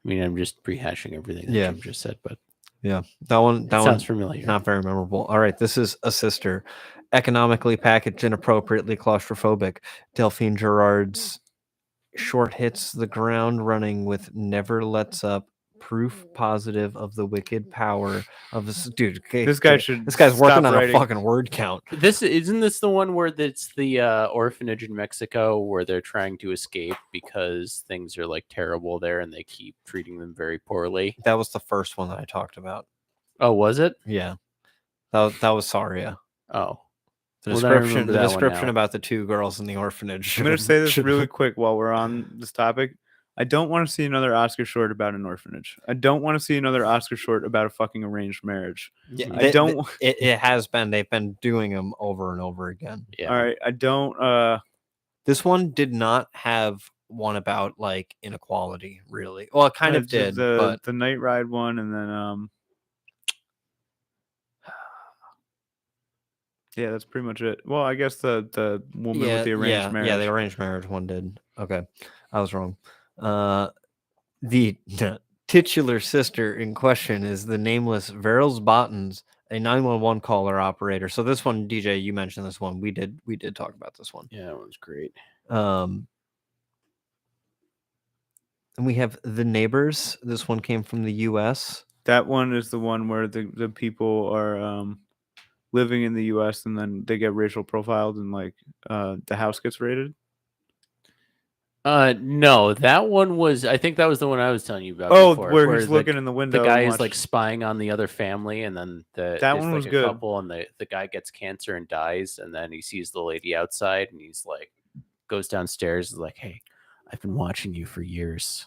mean, I'm just rehashing everything that Yeah. Jim just said, but Yeah. That one sounds one's familiar. not very memorable. All right, this is A Sister. Economically packaged, inappropriately claustrophobic. Delphine Gerard's short hits the ground running with Never Lets Up, proof positive of the wicked power of this dude. This guy should. This guy's working stop on writing. a fucking word count. This isn't this the one where it's the orphanage in Mexico where they're trying to escape because things are like terrible there and they keep treating them very poorly. That was the first one that I talked about. Oh, was it? Yeah. That was Saria. Oh, The Well, then I description, remember the that one description now. about the two girls in the orphanage. I'm gonna say this really quick while we're on this topic. I don't want to see another Oscar short about an orphanage. I don't want to see another Oscar short about a fucking arranged marriage. Yeah, I don't. It has been. They've been doing them over and over again. Yeah. All right. I don't. This one did not have one about like inequality, really. Well, it kind of it's just did, but the Night Ride one, and then yeah, that's pretty much it. Well, I guess the woman with the arranged marriage. Yeah, the arranged marriage one did. Okay, I was wrong. The titular sister in question is the nameless Verils Bottens, a 911 caller operator. So this one, DJ, you mentioned this one. We did talk about this one. Yeah, that was great. And we have The Neighbors. This one came from the U.S. That one is the one where the people are living in the U.S. and then they get racial profiled and like the house gets raided. No, that one was. I think that was the one I was telling you about. Oh, before, where he's the- looking in the window. The guy and is like watch- spying on the other family, and then That there's, one like, was a good. couple, and the guy gets cancer and dies, and then he sees the lady outside, and he's like, goes downstairs, is like, "Hey, I've been watching you for years,"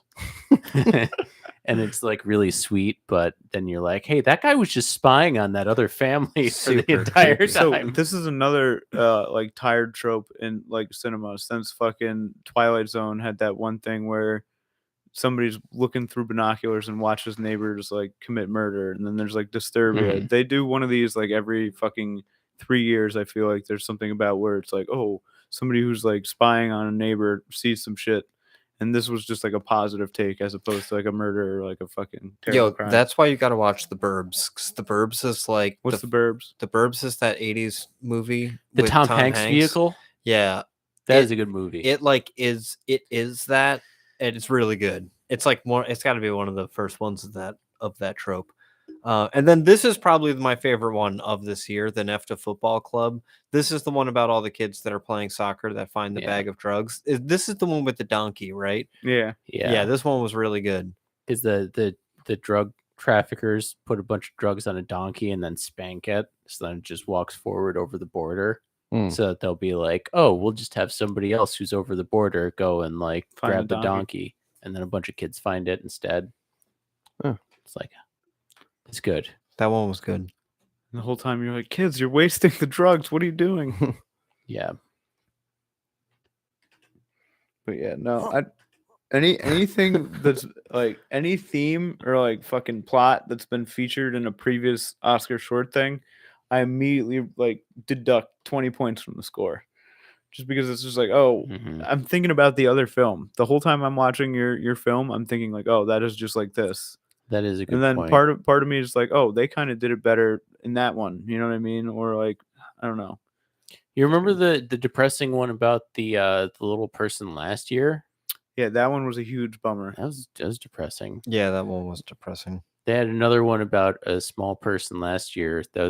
and it's like really sweet. But then you're like, "Hey, that guy was just spying on that other family for the Super entire creepy. So time." this is another like tired trope in like cinema since fucking Twilight Zone had that one thing where somebody's looking through binoculars and watches neighbors like commit murder, and then there's like Disturbia. They do one of these like every fucking 3 years. I feel like there's something about where it's like, oh, somebody who's like spying on a neighbor sees some shit, and this was just like a positive take as opposed to like a murder or like a fucking terrible Yo, crime. that's why you got to watch The Burbs. 'Cause The Burbs is like What's the Burbs? The Burbs is that 80s movie. The with Tom Hanks vehicle. Yeah, That It- is a good movie. it is that, and it's really good. It's like more. It's got to be one of the first ones of that trope. And then this is probably my favorite one of this year, the NEFTA Football Club. This is the one about all the kids that are playing soccer that find the Yeah. bag of drugs. This is the one with the donkey, right? Yeah. yeah, This one was really good. because the drug traffickers put a bunch of drugs on a donkey and then spank it, so then it just walks forward over the border. Hmm. So that they'll be like, "Oh, we'll just have somebody else who's over the border go and like Find grab the the donkey." donkey," and then a bunch of kids find it instead. Huh. It's like, it's good. That one was good. And the whole time you're like, kids, you're wasting the drugs. What are you doing? Yeah, But yeah, no, anything that's like any theme or like fucking plot that's been featured in a previous Oscar short thing, I immediately like deduct 20 points from the score. Just because it's just like, oh, Mhm. I'm thinking about the other film. The whole time I'm watching your film, I'm thinking like, oh, that is just like this. that is a good And then point. part of me is like, oh, they kind of did it better in that one. You know what I mean? Or like, I don't know. You remember the depressing one about the little person last year? Yeah, that one was a huge bummer. That was depressing. Yeah, that one was depressing. They had another one about a small person last year. That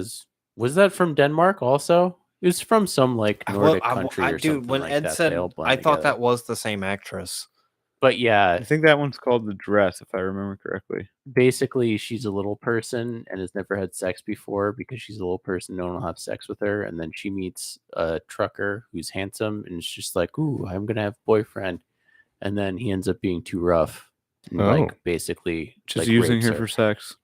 was that from Denmark also? It was from some like Nordic country or dude, something when like Ed that. said, They all blend I thought together. that was the same actress. But yeah, I think that one's called The Dress, if I remember correctly. basically she's a little person and has never had sex before because she's a little person. No one will have sex with her, and then she meets a trucker who's handsome, and it's just like, ooh, I'm gonna have a boyfriend, and then he ends up being too rough, and, Oh. like basically Just like, using rapes her for sex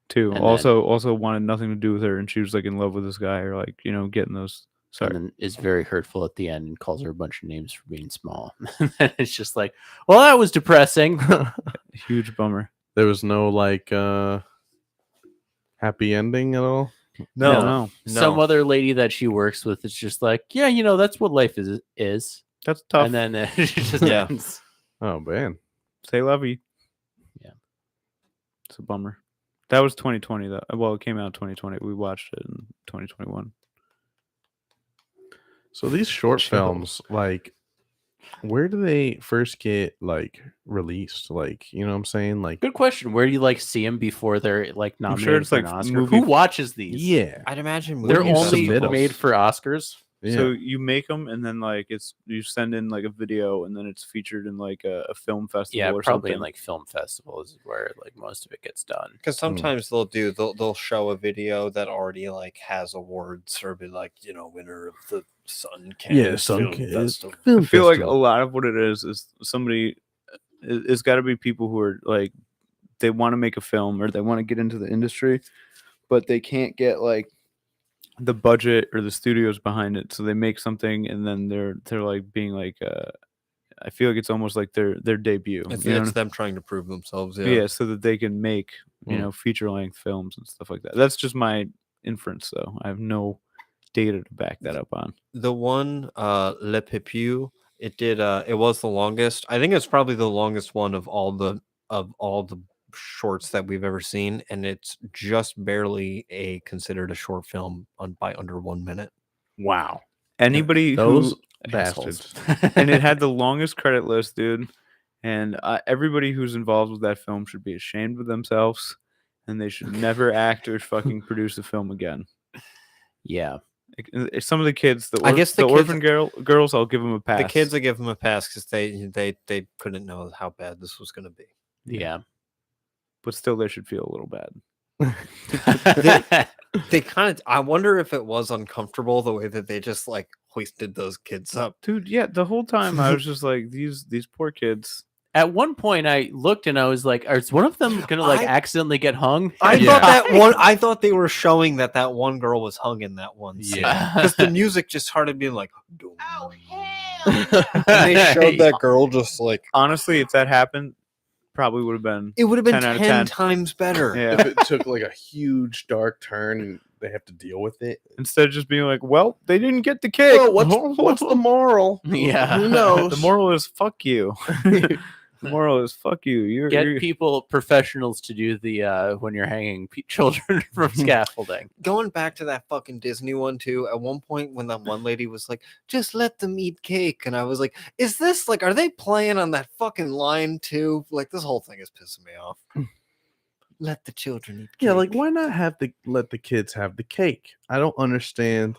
too. And Also wanted nothing to do with her, and she was like in love with this guy, or like, you know, getting those. and Sorry. then is very hurtful at the end and calls her a bunch of names for being small. And it's just like, well, that was depressing. Huge bummer. There was no like happy ending at all. No. Some other lady that she works with is just like, yeah, you know, that's what life is. That's tough. And then it just Yeah. ends. Oh man. Say lovey. Yeah. It's a bummer. That was 2020 though. Well, it came out in 2020. We watched it in 2021. So these short Chill. films, like, where do they first get like released? Like, you know what I'm saying? Like, Good question. Where do you like see them before they're like nominated sure it's for an like Oscar? movie- Who watches these? yeah, I'd imagine They're you only submit 'em? made for Oscars. yeah. So you make them, and then like you send in like a video, and then it's featured in like a film festival. Yeah, or probably in something. like film festivals is where like most of it gets done. Because sometimes they'll show a video that already like has awards or be like, you know, winner of the Sun Cannes Sun Film Cannes Festival. I feel like a lot of what it is somebody it's got to be people who are like they want to make a film or they want to get into the industry, but they can't get like the budget or the studios behind it, so they make something and then they're like being like I feel like it's almost like their debut. It's, you know? it's them trying to prove themselves. Yeah, so that they can make feature length films and stuff like that. That's just my inference, though. I have no data to back that up on. The one Le Pipiu, it was the longest. I think it's probably the longest one of all the shorts that we've ever seen, and it's just barely considered a short film by under 1 minute. Wow. Anybody Those who bastards. and it had the longest credit list, dude. And everybody who's involved with that film should be ashamed of themselves, and they should never act or fucking produce a film again. Yeah. Some of the kids, I guess the kids- orphan girls, I'll give them a pass. The kids, I give them a pass because they couldn't know how bad this was going to be. Yeah. but still, they should feel a little bad. They kind of. I wonder if it was uncomfortable the way that they just like hoisted those kids up. Dude, yeah, the whole time I was just like, these poor kids. At one point, I looked and I was like, "Is one of them gonna like accidentally get hung?" I Yeah. thought that one. I thought they were showing that one girl was hung in that one. Yeah. because the music just started being like, Oh, hell. and they showed that girl just like. Honestly, if that happened, probably would have been. It would have been 10 out of 10 10. times better. Yeah. If it took like a huge dark turn and they have to deal with it. Instead of just being like, well, they didn't get the kick. Well, what's the moral? Yeah. Who knows? The moral is fuck you. The moral is fuck you. You're Get people, professionals, to do the when you're hanging children from scaffolding. Going back to that fucking Disney one too, at one point when that one lady was like, just let them eat cake. And I was like, is this like, are they playing on that fucking line too? Like, this whole thing is pissing me off. Let the children eat cake. Yeah, like why not let the kids have the cake? I don't understand.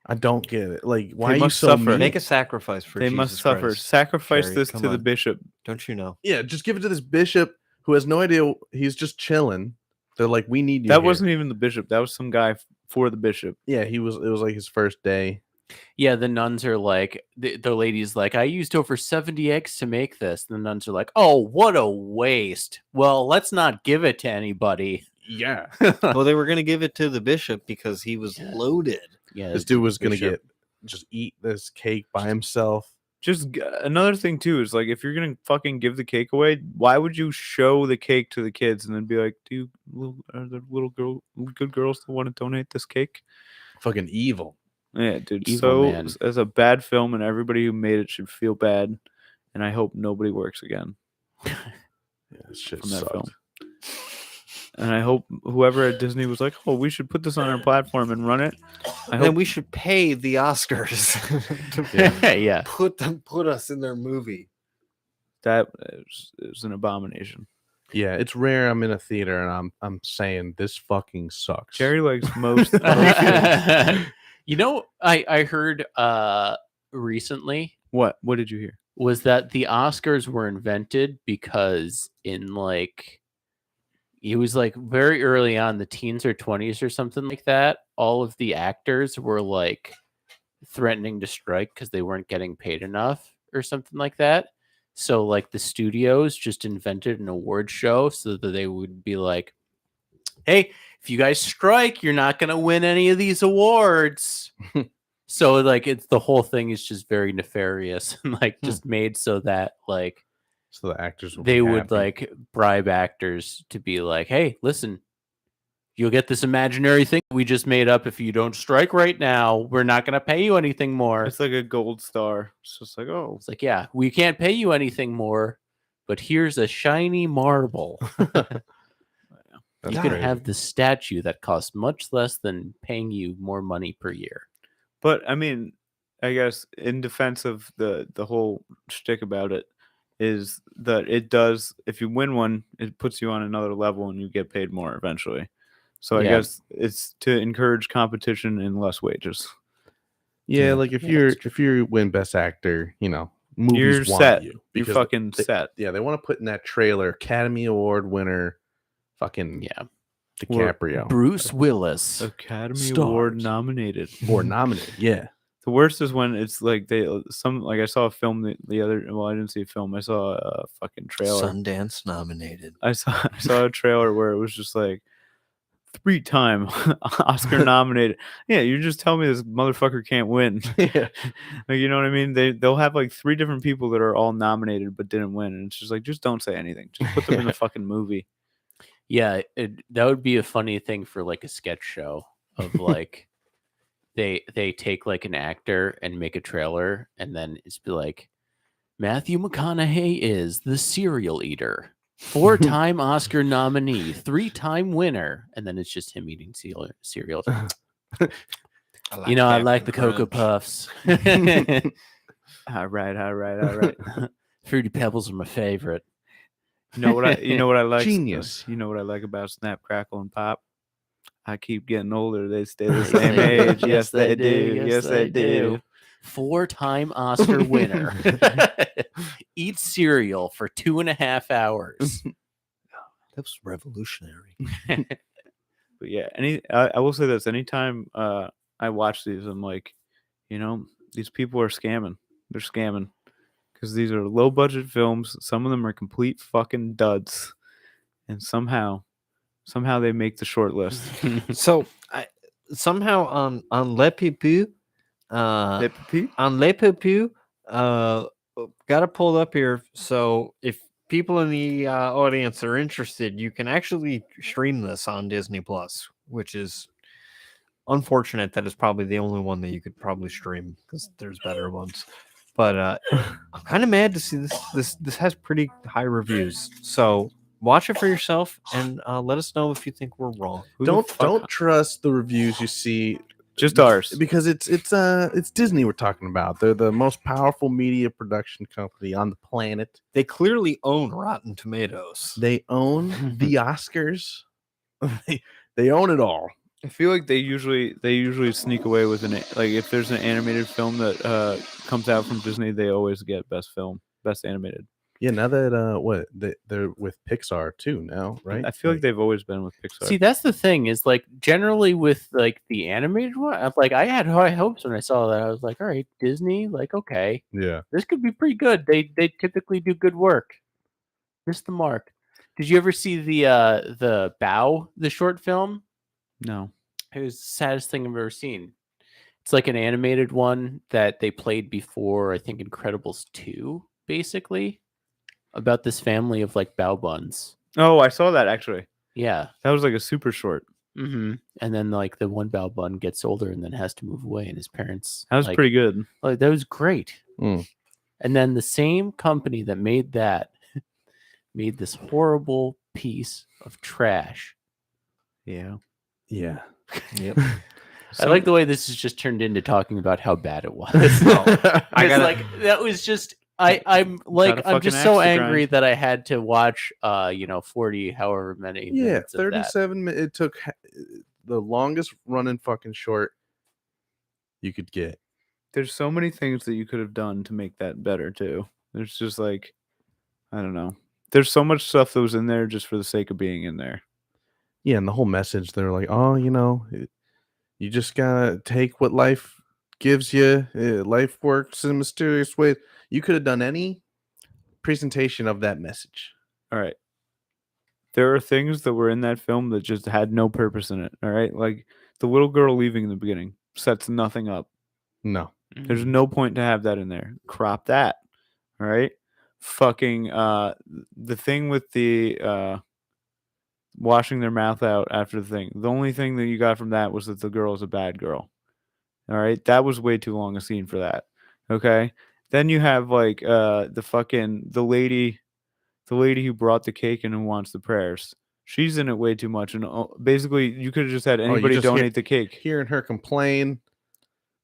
I don't get it. Like, why are you must so suffer. mean? Make a sacrifice for they Jesus must suffer. Christ. Sacrifice Jerry, this come to the on. bishop. Don't you know? Yeah, just give it to this bishop who has no idea. He's just chilling. They're like, we need you. That here." wasn't even the bishop. That was some guy for the bishop. Yeah, he was. It was like his first day. Yeah, the nuns are like, the lady's like, I used over 70 eggs to make this. And the nuns are like, oh, what a waste. Well, let's not give it to anybody. Yeah, Well, they were going to give it to the bishop because he was loaded. Yeah, this dude was gonna bishop. just eat this cake by himself. Another thing too is like if you're gonna fucking give the cake away, why would you show the cake to the kids and then be like, are there good girls that want to donate this cake? Fucking evil. Yeah, dude. Evil man. As a bad film, and everybody who made it should feel bad. And I hope nobody works again Yeah, this shit from that sucked. film. And I hope whoever at Disney was like, "Oh, we should put this on our platform and run it." I And hope we should pay the Oscars to yeah. put us in their movie. that is an abomination. Yeah, it's rare I'm in a theater and I'm saying this fucking sucks. Jerry likes most. You know, I heard recently What did you hear? was that the Oscars were invented because in like it was like very early on, the teens or 20s or something like that, all of the actors were like threatening to strike because they weren't getting paid enough or something like that. So like the studios just invented an award show so that they would be like, hey, if you guys strike, you're not going to win any of these awards. So like it's the whole thing is just very nefarious and like just made so that like So the actors will they be would happy. like bribe actors to be like, hey, listen, you'll get this imaginary thing we just made up. If you don't strike right now, we're not going to pay you anything more. It's like a gold star. It's just like, oh, It's like, yeah, we can't pay you anything more, but here's a shiny marble. That's You can crazy. have the statue that costs much less than paying you more money per year. But I mean, I guess in defense of the whole shtick about it is that it does. If you win one, it puts you on another level, and you get paid more eventually. So I Yeah. guess it's to encourage competition and less wages. Yeah, Yeah. like if Yeah, that's you win Best Actor, you know, movies You're want set. you You're because fucking they- set. Yeah, they want to put in that trailer Academy Award winner, fucking Yeah. DiCaprio Bruce Willis. Academy Stars. Award nominated. or nominated. Yeah, The worst is when it's like I saw a film the other. Well, I didn't see a film. I saw a fucking trailer. Sundance nominated. I saw a trailer where it was just like 3-time Oscar nominated. Yeah, you just tell me this motherfucker can't win. Yeah. Like, you know what I mean? They'll have like 3 different people that are all nominated but didn't win, and it's just like, just don't say anything. Just put them in the fucking movie. Yeah, that would be a funny thing for like a sketch show of like they take like an actor and make a trailer, and then it's be like Matthew McConaughey is the serial eater, 4-time Oscar nominee, 3-time winner, and then it's just him eating cereal. I like the Cocoa Puffs. All right. Fruity Pebbles are my favorite. You know what I like? Genius. You know what I like about Snap, Crackle, and Pop? I keep getting older. They stay the same age. Yes, they do. Yes, they do. 4-time Oscar winner. Eats cereal for 2.5 hours. That was revolutionary. But yeah, I will say this. Anytime I watch these, I'm like, these people are scamming. They're scamming because these are low budget films. Some of them are complete fucking duds, and somehow they make the short list. So somehow on Le Pipou, Le Petit? on Le Pipou, got it pulled up here. So if people in the audience are interested, you can actually stream this on Disney Plus, which is unfortunate that it's probably the only one that you could probably stream because there's better ones. But I'm kind of mad to see this has pretty high reviews. So watch it for yourself and let us know if you think we're wrong. Don't trust the reviews you see. Just ours. Because it's Disney we're talking about. They're the most powerful media production company on the planet. They clearly own Rotten Tomatoes. They own the Oscars. They own it all. I feel like they usually sneak away with if there's an animated film that comes out from Disney, they always get best animated. Yeah, now that they're with Pixar too now, right? I feel like they've always been with Pixar. See, that's the thing is like generally with like the animated one, I had high hopes when I saw that. I was like, all right, Disney, like, okay, yeah, this could be pretty good. They typically do good work. Missed the mark. Did you ever see the Bow, the short film? No. It was the saddest thing I've ever seen. It's like an animated one that they played before, I think, Incredibles 2, basically, about this family of like Bao buns. Oh, I saw that actually. Yeah. That was like a super short. Mm-hmm. And then like the one Bao bun gets older and then has to move away, and his parents. That was pretty good. Like that was great. Mm. And then the same company that made that made this horrible piece of trash. Yeah. yeah. Yep. I like the way this is just turned into talking about how bad it was. I gotta like that was just I'm fucking just axe so to angry grind. that I had to watch 40 however many Yeah, minutes of that. 37 minutes. It took the longest running fucking short you could get. There's so many things that you could have done to make that better too. There's just like, I don't know. There's so much stuff that was in there just for the sake of being in there. Yeah, and the whole message, they're like, oh, you just gotta take what life gives you. Life works in mysterious ways. You could have done any presentation of that message. All right. There are things that were in that film that just had no purpose in it. All right. Like the little girl leaving in the beginning sets nothing up. No. There's no point to have that in there. Crop that. All right. Fucking the thing with the washing their mouth out after the thing. The only thing that you got from that was that the girl is a bad girl. All right. That was way too long a scene for that. Okay. Then you have like the lady who brought the cake and who wants the prayers. She's in it way too much, and basically you could have just had anybody just donate the cake. Hearing her complain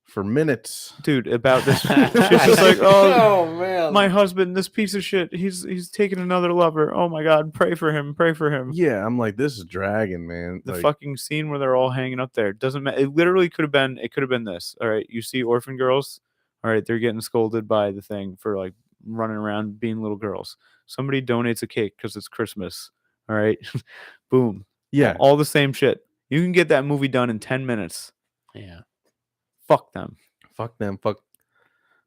for minutes, dude, about this. She's just like, oh man, my husband, this piece of shit. He's taken another lover. Oh my God, pray for him. Pray for him. Yeah, I'm like, this is dragging, man. The Like, fucking scene where they're all hanging up there doesn't matter. It literally could have been. It could have been this. All right, you see orphan girls. All right, they're getting scolded by the thing for like running around being little girls. Somebody donates a cake because it's Christmas. All right, boom. yeah, All the same shit. You can get that movie done in 10 minutes. yeah. Fuck them. fuck them,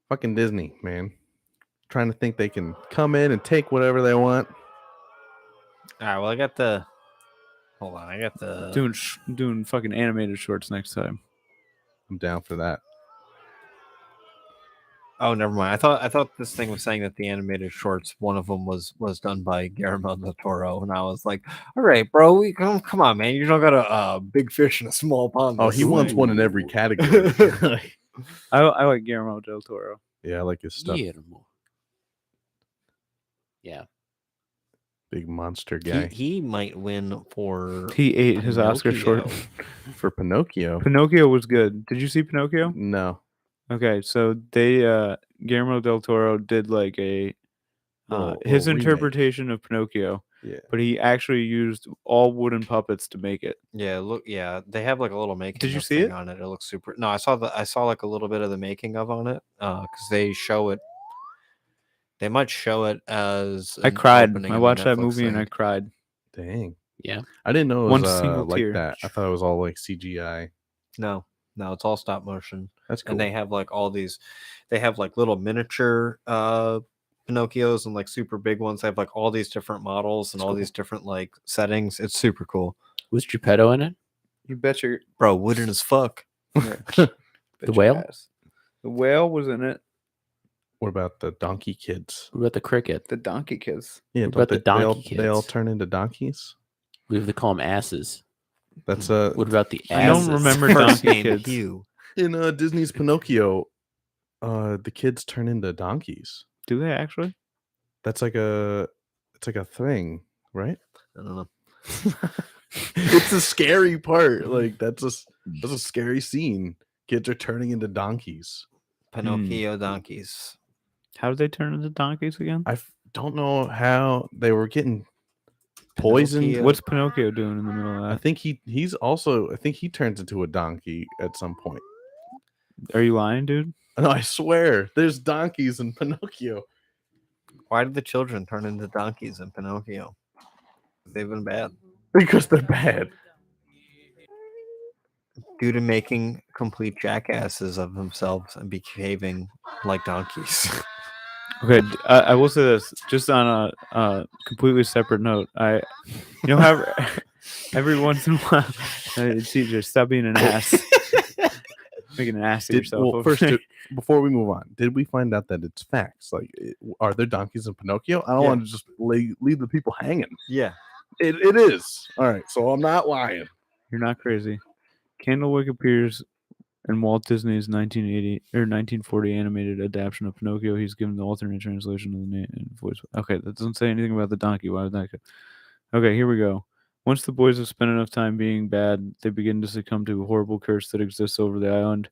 fucking Disney, man. Trying to think they can come in and take whatever they want. All right. Well, I got the. Hold on. I got the. Doing fucking animated shorts next time. I'm down for that. Oh, never mind. I thought this thing was saying that the animated shorts, one of them was done by Guillermo del Toro, and I was like, all right, bro, come on, man, you don't got a big fish in a small pond. Oh, this he wants thing." one in every category. I like Guillermo del Toro. Yeah, I like his stuff. Guillermo. Yeah. Big monster guy. He might win for He ate his Oscar short. Pinocchio. For Pinocchio. Pinocchio was good. Did you see Pinocchio? No. Okay, so they Guillermo del Toro did like a Little his remake. interpretation of Pinocchio, Yeah. but he actually used all wooden puppets to make it. Yeah, look, yeah, they have like a little making. Did you of see thing it? on it? It looks super. No, I saw like a little bit of the making of on it because they show it. They might show it as. I an cried. opening I of a watched that Netflix movie and I thing. cried. Dang. Yeah. I didn't know it One was single like tear. that. I thought it was all like CGI. No, it's all stop motion. That's cool. And they have like all these. They have like little miniature Pinocchios and like super big ones. They have like all these different models and That's all cool. these different like settings. It's super cool, Was Geppetto in it? You bet your bro. Wooden as fuck. bet your whale? ass. The whale was in it. What about the donkey kids? What about the cricket? The donkey kids. Yeah, What about the they all, donkey they all kids? turn into donkeys? We have to call them asses. That's What about the I don't asses? remember First donkey name kids. Hugh. in Disney's Pinocchio. The kids turn into donkeys. Do they actually? That's like it's like a thing, right? I don't know. It's a scary part. Like that's a scary scene. Kids are turning into donkeys. Pinocchio donkeys. How did they turn into donkeys again? Don't know how they were getting poisoned. Pinocchio. What's Pinocchio doing in the middle of I that? think he's also. I think he turns into a donkey at some point. Are you lying, dude? No, I swear, there's donkeys in Pinocchio. Why did the children turn into donkeys in Pinocchio? They've been bad Because they're bad. due to making complete jackasses of themselves and behaving like donkeys. Okay, I will say this just on a completely separate note. You know how every once in a while, TJ, stop being an ass, making an ass of yourself. Well, over first, there. before we move on, did we find out that it's facts? Like, are there donkeys in Pinocchio? I don't Yeah. want to just leave the people hanging. Yeah. It is. All right, so I'm not lying. You're not crazy. Candlewick appears in Walt Disney's 1980 or 1940 animated adaptation of Pinocchio. He's given the alternate translation of the name and voice. Okay, that doesn't say anything about the donkey. Why would that go? Okay, here we go. Once the boys have spent enough time being bad, they begin to succumb to a horrible curse that exists over the island.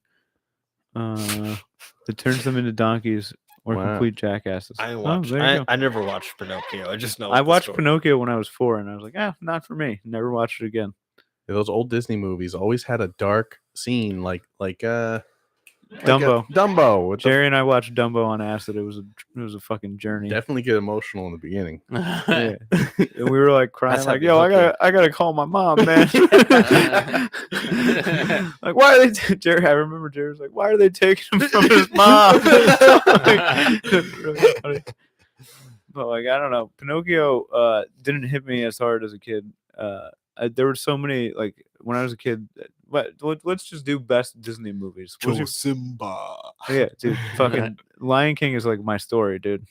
That turns them into donkeys or Wow. complete jackasses. I Oh, watched. there you go. I never watched Pinocchio. I just know. I the watched story. Pinocchio when I was 4, and I was like, not for me. Never watched it again. Yeah, those old Disney movies always had a dark scene, like Dumbo. Dumbo. With the Jerry and I watched Dumbo on acid. It was a fucking journey. definitely get emotional in the beginning. Yeah. And we were like crying, That's how like, they "Yo, hook I gotta call my mom, man." Like, why are they? Jerry, I remember Jerry was like, "Why are they taking him from his mom?" It's really funny. But like, I don't know. Pinocchio didn't hit me as hard as a kid. There were so many like when I was a kid. Let's just do best Disney movies. What's your- Simba. yeah, dude. Fucking Lion King is like my story, dude.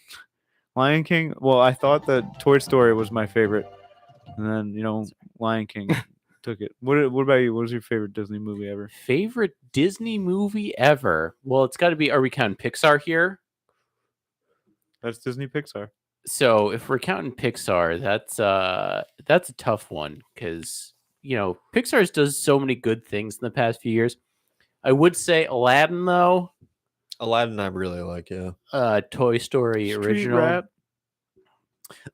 Lion King. Well, I thought that Toy Story was my favorite, and then Lion King took it. What about you? What was your favorite Disney movie ever? Favorite Disney movie ever? Well, it's got to be. Are we counting Pixar here? That's Disney Pixar. So if we're counting Pixar, that's a tough one because Pixar's does so many good things in the past few years. I would say Aladdin though. Aladdin, I really like. Yeah. Toy Story Street original. Rat.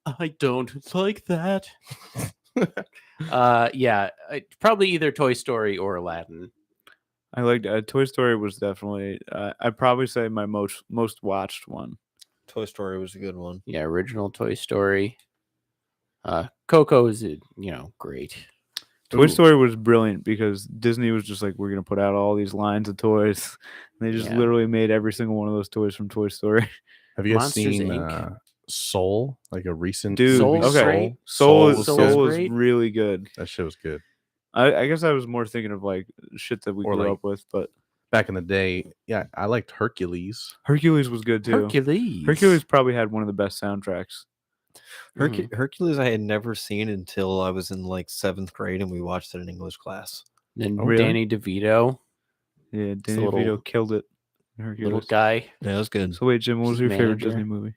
I don't like that. Yeah, probably either Toy Story or Aladdin. I liked Toy Story was definitely. I'd probably say my most watched one. Toy Story was a good one. Yeah, original Toy Story. Coco is great. Toy Ooh. Story was brilliant because Disney was just like, we're gonna put out all these lines of toys. And they just Yeah. literally made every single one of those toys from Toy Story. Have you guys Monsters, seen Inc. Soul? Like a recent Dude, Soul's movie, okay. great. Soul was Soul's good. is great. really good. That shit was good. I guess I was more thinking of like shit that we Or, grew like, up with, but Back in the day, yeah, I liked Hercules. Hercules was good too. Hercules probably had one of the best soundtracks. Hercules I had never seen until I was in like 7th grade and we watched it in English class. And Oh, really? Danny DeVito, Yeah, a Danny little- DeVito killed it. in little Hercules. guy. Yeah, it was good. So wait, Jim, what was His your favorite manager. Disney movie?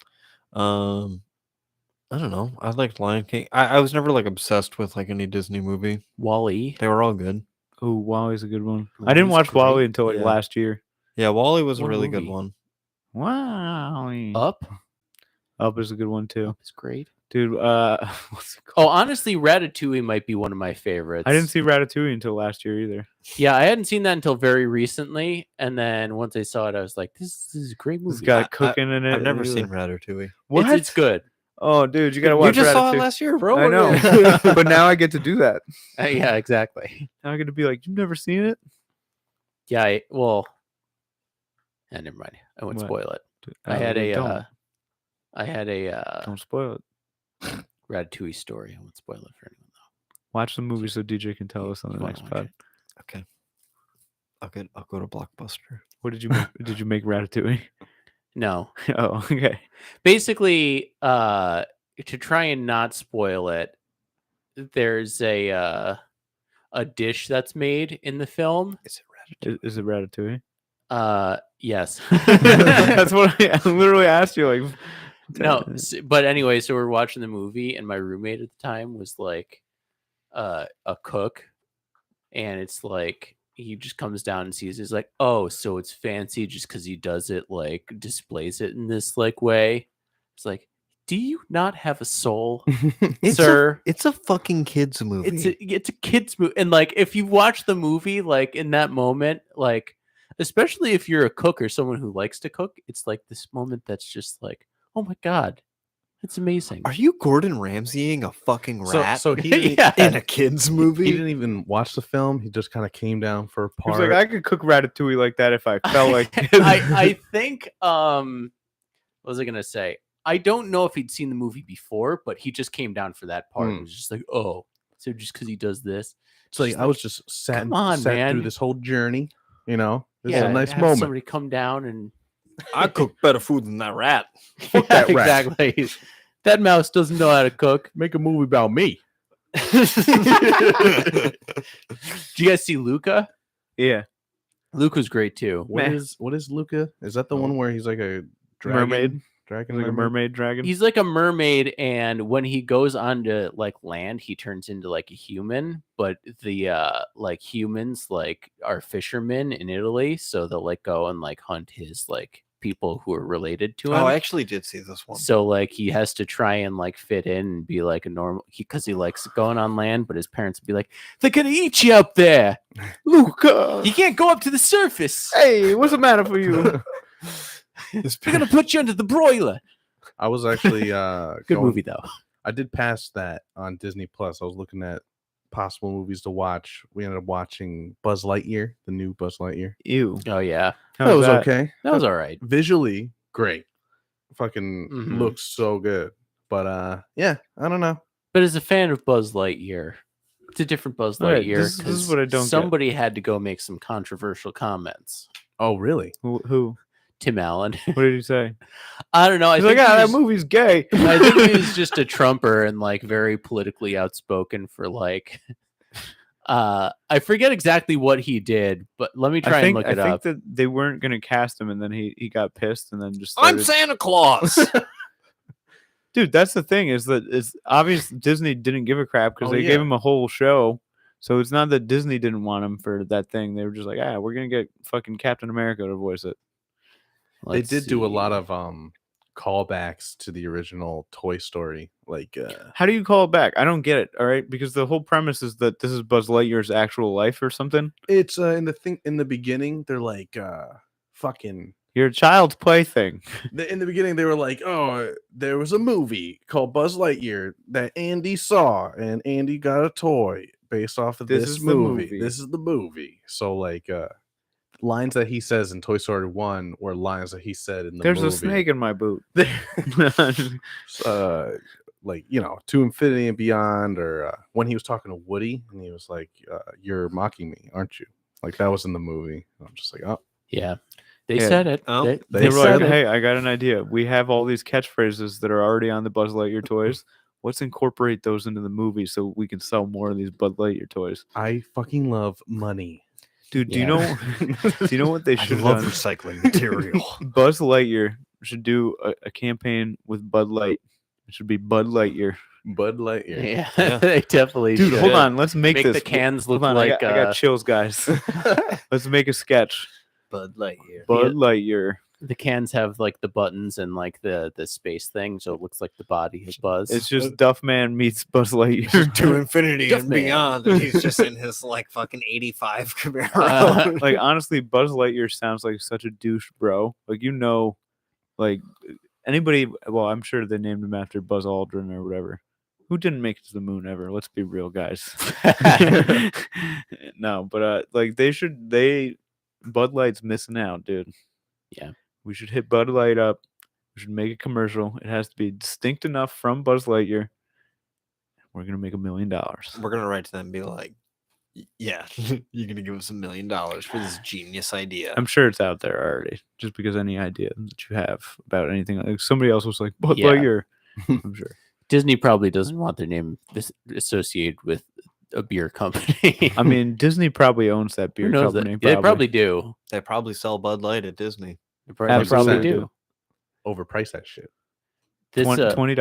I don't know. I liked Lion King. I was never like obsessed with like any Disney movie. Wally. They were all good. Oh, Wally's a good one. I didn't Wally's watch Wally great. until like Yeah. last year. Yeah, Wally was What a a really good movie. one. Wally. Up. Up is a good one too. It's great. Dude, what's it called? Oh, honestly, Ratatouille might be one of my favorites. I didn't see Ratatouille until last year either. Yeah, I hadn't seen that until very recently, and then once I saw it, I was like, "This is a great movie." It's got I- cooking in it. I've never and seen everything. Ratatouille. What? It's good. Oh, dude, you gotta You watch. just saw it Ratatouille. last year, bro. I know, but now I get to do that. Yeah, exactly. Now I get to be like, you've never seen it? Yeah, well, never mind. I won't What? spoil it. Oh, I had well, a, don't. I had a Don't spoil it. Ratatouille story. I won't spoil it for anyone though. Watch the movie so DJ can tell us on You the wanna next watch pod. it? Okay. I'll go to Blockbuster. What did you make? Did you make Ratatouille? No, Oh, okay. basically, to try and not spoil it, there's a dish that's made in the film. Is it Ratatouille? Is it Ratatouille? Yes. That's what I literally asked you. Like, No, but anyway, so we're watching the movie, and my roommate at the time was like a cook, and it's like he just comes down and sees it, he's like, oh, so it's fancy just because he does it, like displays it in this like way. It's like, do you not have a soul, sir? It's a fucking kids movie. It's a kids movie, and like if you watch the movie, like in that moment, like especially if you're a cook or someone who likes to cook, it's like this moment that's just like, oh my god, it's amazing. Are you Gordon Ramsaying a fucking rat So he didn't, Yeah. in a kids he movie? didn't even watch the film. He just kind of came down for a he was part. like, I could cook Ratatouille like that if I felt like it. I think what was I gonna say? I don't know if he'd seen the movie before, but he just came down for that part. and was just like, oh, so just because he does this, so like, just I was just sat, come on, sat man. through this whole journey. You know, this is yeah, a nice have moment. Somebody come down and I cook better food than that rat. Fuck that rat. exactly. That mouse doesn't know how to cook. Make a movie about me. Do you guys see Luca? Yeah, Luca's great too. Meh. What is Luca? Is that the one where he's like a dragon, mermaid, Dragon like a mermaid dragon. He's like a mermaid, and when he goes onto like land, he turns into like a human. But the like humans like are fishermen in Italy, so they'll like go and like hunt his like people who are related to him. Oh, I actually did see this one. So like he has to try and like fit in and be like a normal because he likes going on land, but his parents would be like, they're gonna eat you up there. Luca. You can't go up to the surface. Hey, what's the matter for you? They're gonna put you under the broiler. I was actually Good going- movie though. I did pass that on Disney Plus. I was looking at possible movies to watch. We ended up watching Buzz Lightyear, the new Buzz Lightyear. Ew. Oh yeah, That was okay. that was all right. Visually great. Fucking Mhm. looks so good. But yeah, I don't know. But as a fan of Buzz Lightyear, it's a different Buzz All right, Lightyear. this is 'cause what I don't get. Somebody had to go make some controversial comments. Oh, really? Who? Tim Allen. What did he say? I don't know. I He's think like, he ah, that was- movie's gay. I think he was just a Trumper and like very politically outspoken for like. I forget exactly what he did, but let me try and look it I up. think that they weren't going to cast him, and then he got pissed, and then just I'm started- Santa Claus. Dude, that's the thing is that it's obvious Disney didn't give a crap because Oh, they yeah. gave him a whole show. So it's not that Disney didn't want him for that thing. They were just like, we're gonna get fucking Captain America to voice it. Let's they did do a lot see. of callbacks to the original Toy Story. Like How do you call it back? I don't get it. All right, because the whole premise is that this is Buzz Lightyear's actual life or something. it's in the beginning, they're like fucking You're a child's plaything. in the beginning they were like, oh, there was a movie called Buzz Lightyear that Andy saw and Andy got a toy, based off of This this is the movie. movie. This is the movie. So like lines that he says in Toy Story 1 were lines that he said in the There's movie. a snake in my boot. Like, you know, to infinity and beyond, or when he was talking to Woody and he was like, you're mocking me, aren't you? Like that was in the movie. I'm just like, oh, Yeah. They Yeah. said it. Oh, They They were said like, it. hey, I got an idea. We have all these catchphrases that are already on the Buzz Lightyear toys. Let's incorporate those into the movie so we can sell more of these Buzz Lightyear toys. I fucking love money. Dude, do Yeah. you know what they I should have love done? recycling material. Buzz Lightyear should do a campaign with Bud Light. It should be Bud Lightyear. Bud Lightyear. Yeah, Yeah. they definitely Dude, should. hold on. Let's make Make this. the cans look Hold on, like I got chills, guys. Let's make a sketch. Bud Lightyear. Bud Lightyear. the cans have like the buttons and like the space thing, so it looks like the body of Buzz. It's just Duffman meets Buzz Lightyear. To infinity and Duffman. beyond. And he's just in his like fucking 85 Camaro. Like honestly, Buzz Lightyear sounds like such a douche, bro. Like like anybody. Well, I'm sure they named him after Buzz Aldrin or whatever. Who didn't make it to the moon ever? Let's be real, guys. No, but like Bud Light's missing out, dude. Yeah. We should hit Bud Light up. We should make a commercial. It has to be distinct enough from Buzz Lightyear. We're gonna make $1 million. We're gonna write to them and be like, yeah, you're gonna give us $1 million for this genius idea. I'm sure it's out there already. Just because any idea that you have about anything, like somebody else was like Bud Yeah. Lightyear. I'm sure. Disney probably doesn't want their name associated with a beer company. I mean, Disney probably owns that beer Who knows company. that? They probably do. They probably sell Bud Light at Disney. They probably Absolutely do. Overprice that shit. This $20,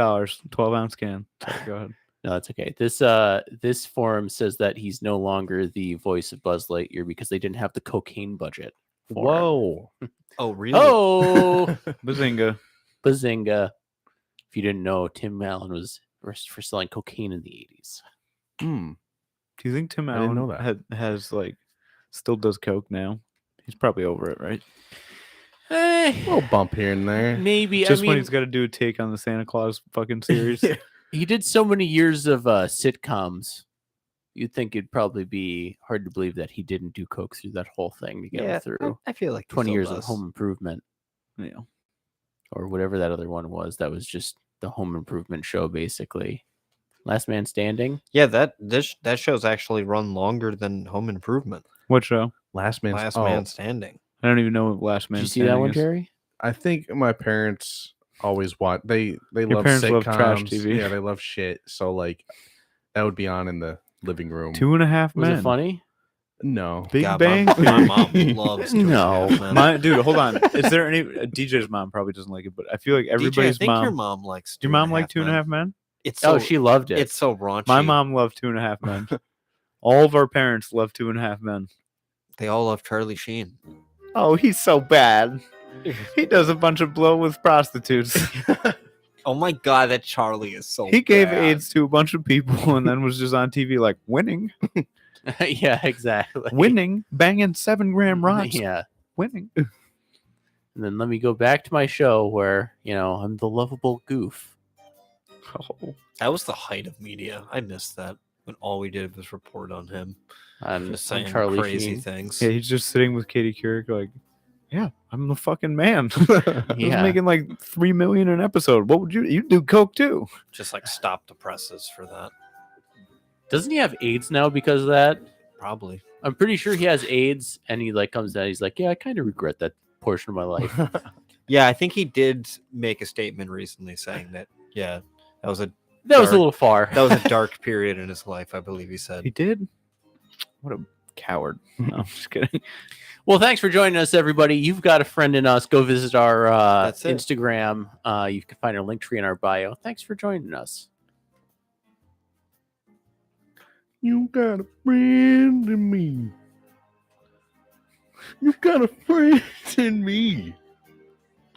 12-ounce can. Sorry, go ahead. no, it's okay. This forum says that he's no longer the voice of Buzz Lightyear because they didn't have the cocaine budget. for him. Whoa. Oh, really? Oh, Bazinga. bazinga! If you didn't know, Tim Allen was arrested for selling cocaine in the 80s. Hmm. Do you think Tim I didn't Allen know that. has like still does coke now? He's probably over it, right? Eh, A little bump here and there. maybe. Just I when mean, he's got to do a take on the Santa Claus fucking series. he did so many years of sitcoms. You'd think it'd probably be hard to believe that he didn't do coke through that whole thing to get him through I feel like he 20 still years does. of Home Improvement Yeah. or whatever that other one was. That was just the Home Improvement show, basically. Last Man Standing. Yeah, that show's actually run longer than Home Improvement. What show? Last man. Last Man Standing. I don't even know what Last Man. Did you see that Standing one, is. Jerry? I think my parents always watch. They Your love parents sitcoms. love trash TV. Yeah, they love shit. So like, that would be on in the living room. 2.5 Was Men. it funny? No. Big God, Bang. my Theory. mom loves Two and a No. Half Men. My dude, hold on. Is there any DJ's mom probably doesn't like it, but I feel like DJ, I everybody's think mom. your mom likes. Your mom like 2.5 Men? It's so, Oh, she loved it. It's so raunchy. My mom loved 2.5 Men. All of our parents love 2.5 Men. They all love Charlie Sheen. Oh, he's so bad. He does a bunch of blow with prostitutes. Oh my god, that Charlie is so. He gave bad. AIDS to a bunch of people and then was just on TV like winning, yeah, exactly. winning, banging 7-gram rods, Yeah. winning. And then let me go back to my show where, I'm the lovable goof. Oh, That was the height of media. I missed that when all we did was report on him, I'm just saying Charlie crazy Sheen. things. yeah, he's just sitting with Katie Couric like, yeah, I'm the fucking man. I was Yeah. making like $3 million an episode. What would you do coke too? Just like stop the presses for that. Doesn't he have AIDS now because of that? Probably. I'm pretty sure he has AIDS and he comes down. He's like, yeah, I kind of regret that portion of my life. Yeah, I think he did make a statement recently saying that. Yeah, that was a That was a Dark. little far. that was a dark period in his life. I believe he said. He did. What a coward. No, I'm just kidding. Well, thanks for joining us, everybody. You've got a friend in us. Go visit our That's it. Instagram. You can find our link tree in our bio. Thanks for joining us. You got a friend in me. You got a friend in me.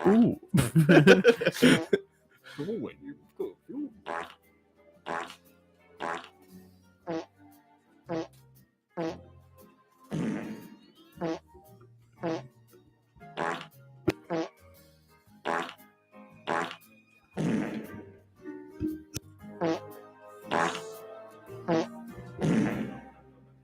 Ooh.